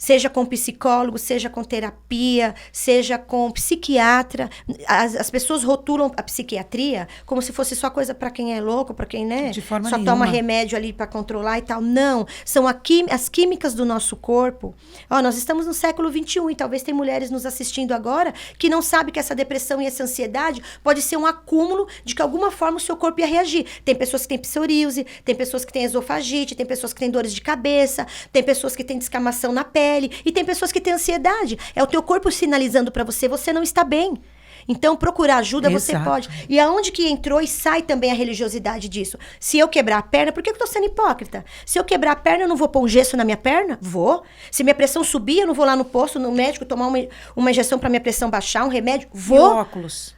B: Seja com psicólogo, seja com terapia, seja com psiquiatra. As pessoas rotulam a psiquiatria como se fosse só coisa para quem é louco, para quem, né?
A: De forma
B: só
A: nenhuma.
B: Toma remédio ali para controlar e tal. Não, são as químicas do nosso corpo. Nós estamos no século XXI e talvez tem mulheres nos assistindo agora que não sabem que essa depressão e essa ansiedade pode ser um acúmulo de que alguma forma o seu corpo ia reagir. Tem pessoas que têm psoríase, tem pessoas que têm esofagite, tem pessoas que têm dores de cabeça, tem pessoas que têm descamação na pele. E tem pessoas que têm ansiedade. É o teu corpo sinalizando para você, você não está bem. Então, procurar ajuda você
A: Exato.
B: pode. E aonde que entrou e sai também a religiosidade disso? Se eu quebrar a perna, por que eu tô sendo hipócrita? Se eu quebrar a perna, eu não vou pôr um gesso na minha perna? Vou. Se minha pressão subir, eu não vou lá no posto, no médico, tomar uma injeção para minha pressão baixar, um remédio?
A: E
B: Vou.
A: óculos?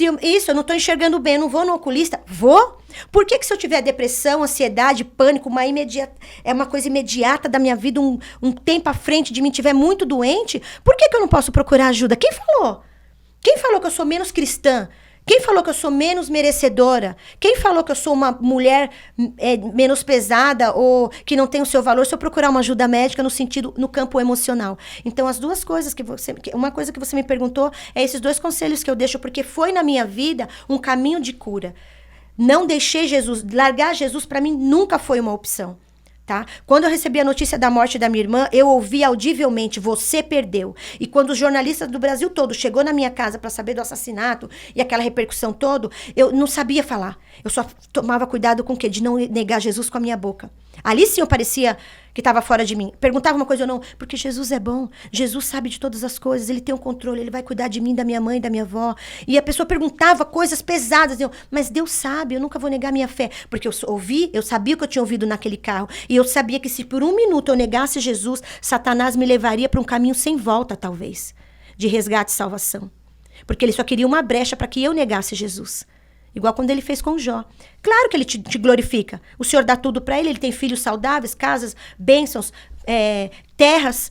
B: Eu não tô enxergando bem, eu não vou no oculista? Vou. Por que se eu tiver depressão, ansiedade, pânico, é uma coisa imediata da minha vida, um tempo à frente de mim, tiver muito doente, por que eu não posso procurar ajuda? Quem falou? Quem falou que eu sou menos cristã? Quem falou que eu sou menos merecedora? Quem falou que eu sou uma mulher menos pesada ou que não tem o seu valor se eu procurar uma ajuda médica no campo emocional? Então, as duas coisas uma coisa que você me perguntou é esses dois conselhos que eu deixo, porque foi na minha vida um caminho de cura. Não deixei largar Jesus para mim nunca foi uma opção. Tá? Quando eu recebi a notícia da morte da minha irmã, eu ouvi audivelmente, você perdeu. E quando os jornalistas do Brasil todo chegou na minha casa para saber do assassinato e aquela repercussão toda, eu não sabia falar. Eu só tomava cuidado com o quê? De não negar Jesus com a minha boca. Ali sim eu parecia que estava fora de mim. Perguntava uma coisa ou não, porque Jesus é bom, Jesus sabe de todas as coisas, ele tem um controle, ele vai cuidar de mim, da minha mãe, da minha avó. E a pessoa perguntava coisas pesadas, mas Deus sabe, eu nunca vou negar minha fé. Porque eu sabia o que eu tinha ouvido naquele carro, e eu sabia que se por um minuto eu negasse Jesus, Satanás me levaria para um caminho sem volta, talvez, de resgate e salvação. Porque ele só queria uma brecha para que eu negasse Jesus. Igual quando ele fez com Jó. Claro que ele te glorifica. O Senhor dá tudo para ele, ele tem filhos saudáveis, casas, bênçãos, terras.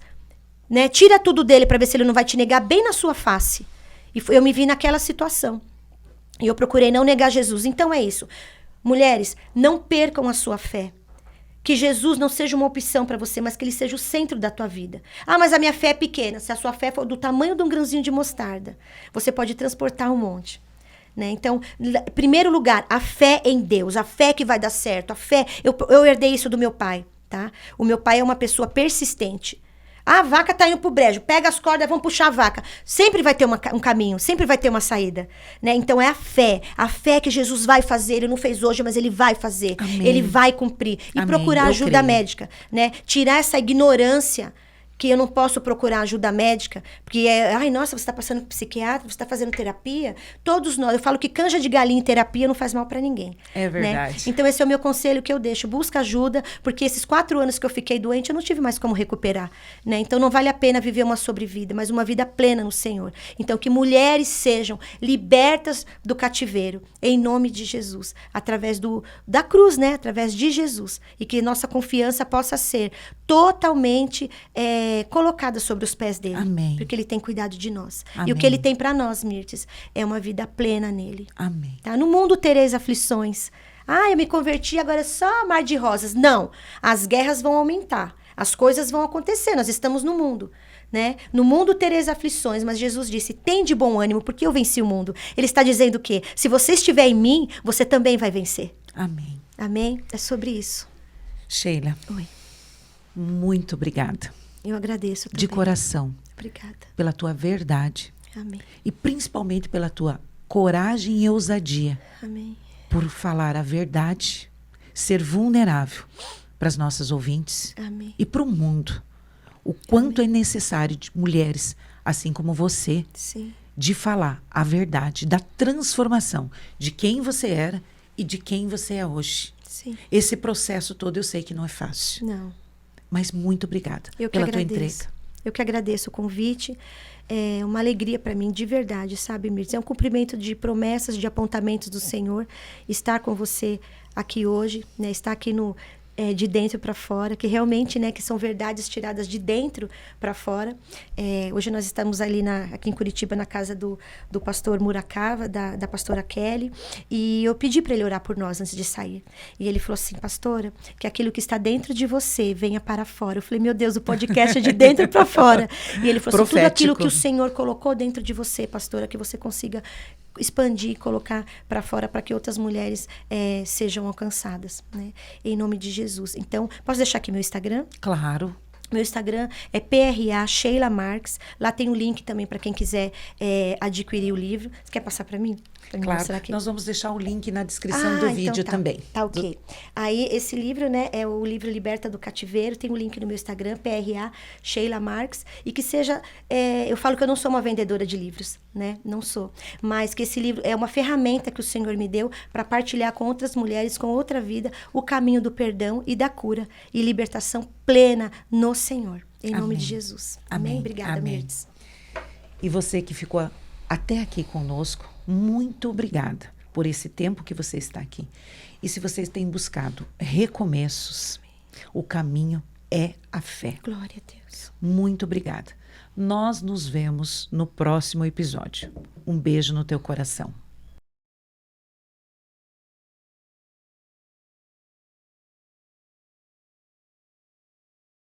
B: Né? Tira tudo dele para ver se ele não vai te negar bem na sua face. E eu me vi naquela situação. E eu procurei não negar Jesus. Então é isso. Mulheres, não percam a sua fé. Que Jesus não seja uma opção para você, mas que ele seja o centro da tua vida. Ah, mas a minha fé é pequena. Se a sua fé for do tamanho de um grãozinho de mostarda, você pode transportar um monte. Né? Então, em primeiro lugar, a fé em Deus, a fé que vai dar certo, a fé, eu herdei isso do meu pai, tá? O meu pai é uma pessoa persistente. Ah, a vaca tá indo pro brejo, pega as cordas, vamos puxar a vaca. Sempre vai ter um caminho, sempre vai ter uma saída, né? Então é a fé que Jesus vai fazer, ele não fez hoje, mas ele vai fazer,
A: Amém.
B: Ele vai cumprir. E
A: Amém.
B: procurar
A: Eu
B: ajuda
A: creio.
B: médica, né? Tirar essa ignorância que eu não posso procurar ajuda médica, porque ai, nossa, você está passando com psiquiatra, você está fazendo terapia. Todos nós, eu falo que canja de galinha em terapia não faz mal para ninguém.
A: É verdade.
B: Né? Então, esse é o meu conselho que eu deixo. Busca ajuda, porque esses 4 anos que eu fiquei doente, eu não tive mais como recuperar. Né? Então, não vale a pena viver uma sobrevida, mas uma vida plena no Senhor. Então, que mulheres sejam libertas do cativeiro, em nome de Jesus, através da cruz, né? Através de Jesus. E que nossa confiança possa ser totalmente colocada sobre os pés dele.
A: Amém.
B: Porque ele tem cuidado de nós.
A: Amém.
B: E o que ele tem para nós, Mirtes, é uma vida plena nele.
A: Amém.
B: Tá? No mundo tereis aflições. Ah, eu me converti, agora é só mar de rosas. Não, as guerras vão aumentar. As coisas vão acontecer, nós estamos no mundo. Né? No mundo tereis aflições, mas Jesus disse, tem de bom ânimo, porque eu venci o mundo. Ele está dizendo o quê? Se você estiver em mim, você também vai vencer.
A: Amém.
B: Amém? É sobre isso.
A: Sheila,
B: Oi.
A: muito obrigada.
B: Eu agradeço também.
A: De coração.
B: Obrigada.
A: Pela tua verdade.
B: Amém.
A: E principalmente pela tua coragem e ousadia.
B: Amém.
A: Por falar a verdade, ser vulnerável para as nossas ouvintes.
B: Amém.
A: E para o mundo. O quanto é necessário de mulheres, assim como você,
B: Sim.
A: de falar a verdade, da transformação de quem você era e de quem você é hoje.
B: Sim.
A: Esse processo todo eu sei que não é fácil.
B: Não.
A: Mas muito obrigada
B: Eu que
A: pela tua
B: agradeço.
A: entrega.
B: Eu que agradeço o convite. É uma alegria para mim, de verdade, sabe, Mirtz? É um cumprimento de promessas, de apontamentos do Senhor. Estar com você aqui hoje, né? Estar aqui de dentro para fora, que realmente, né, que são verdades tiradas de dentro para fora. Hoje nós estamos ali aqui em Curitiba, na casa do pastor Muracava, da pastora Kelly, e eu pedi para ele orar por nós antes de sair. E ele falou assim, pastora, que aquilo que está dentro de você venha para fora. Eu falei, meu Deus, o podcast é de dentro para fora. E ele falou assim, tudo aquilo que o Senhor colocou dentro de você, pastora, que você consiga expandir, colocar para fora para que outras mulheres sejam alcançadas, né? Em nome de Jesus. Então, posso deixar aqui meu Instagram?
A: Claro.
B: Meu Instagram é PRA Sheila Marques. Lá tem um link também para quem quiser adquirir o livro. Você quer passar para mim? Pra me
A: Claro,
B: mostrar aqui.
A: nós vamos deixar o link na descrição do vídeo
B: tá.
A: também.
B: Tá ok. Aí, esse livro, né, é o livro Liberta do Cativeiro. Tem o link no meu Instagram, PRA Sheila Marques. E que seja... eu falo que eu não sou uma vendedora de livros, né? Não sou. Mas que esse livro é uma ferramenta que o Senhor me deu para partilhar com outras mulheres, com outra vida, o caminho do perdão e da cura. E libertação plena no Senhor. Em nome de Jesus. Amém? Obrigada, Mirtes.
A: E você que ficou até aqui conosco, muito obrigada por esse tempo que você está aqui. E se vocês têm buscado recomeços, o caminho é a fé.
B: Glória a Deus.
A: Muito obrigada. Nós nos vemos no próximo episódio. Um beijo no teu coração.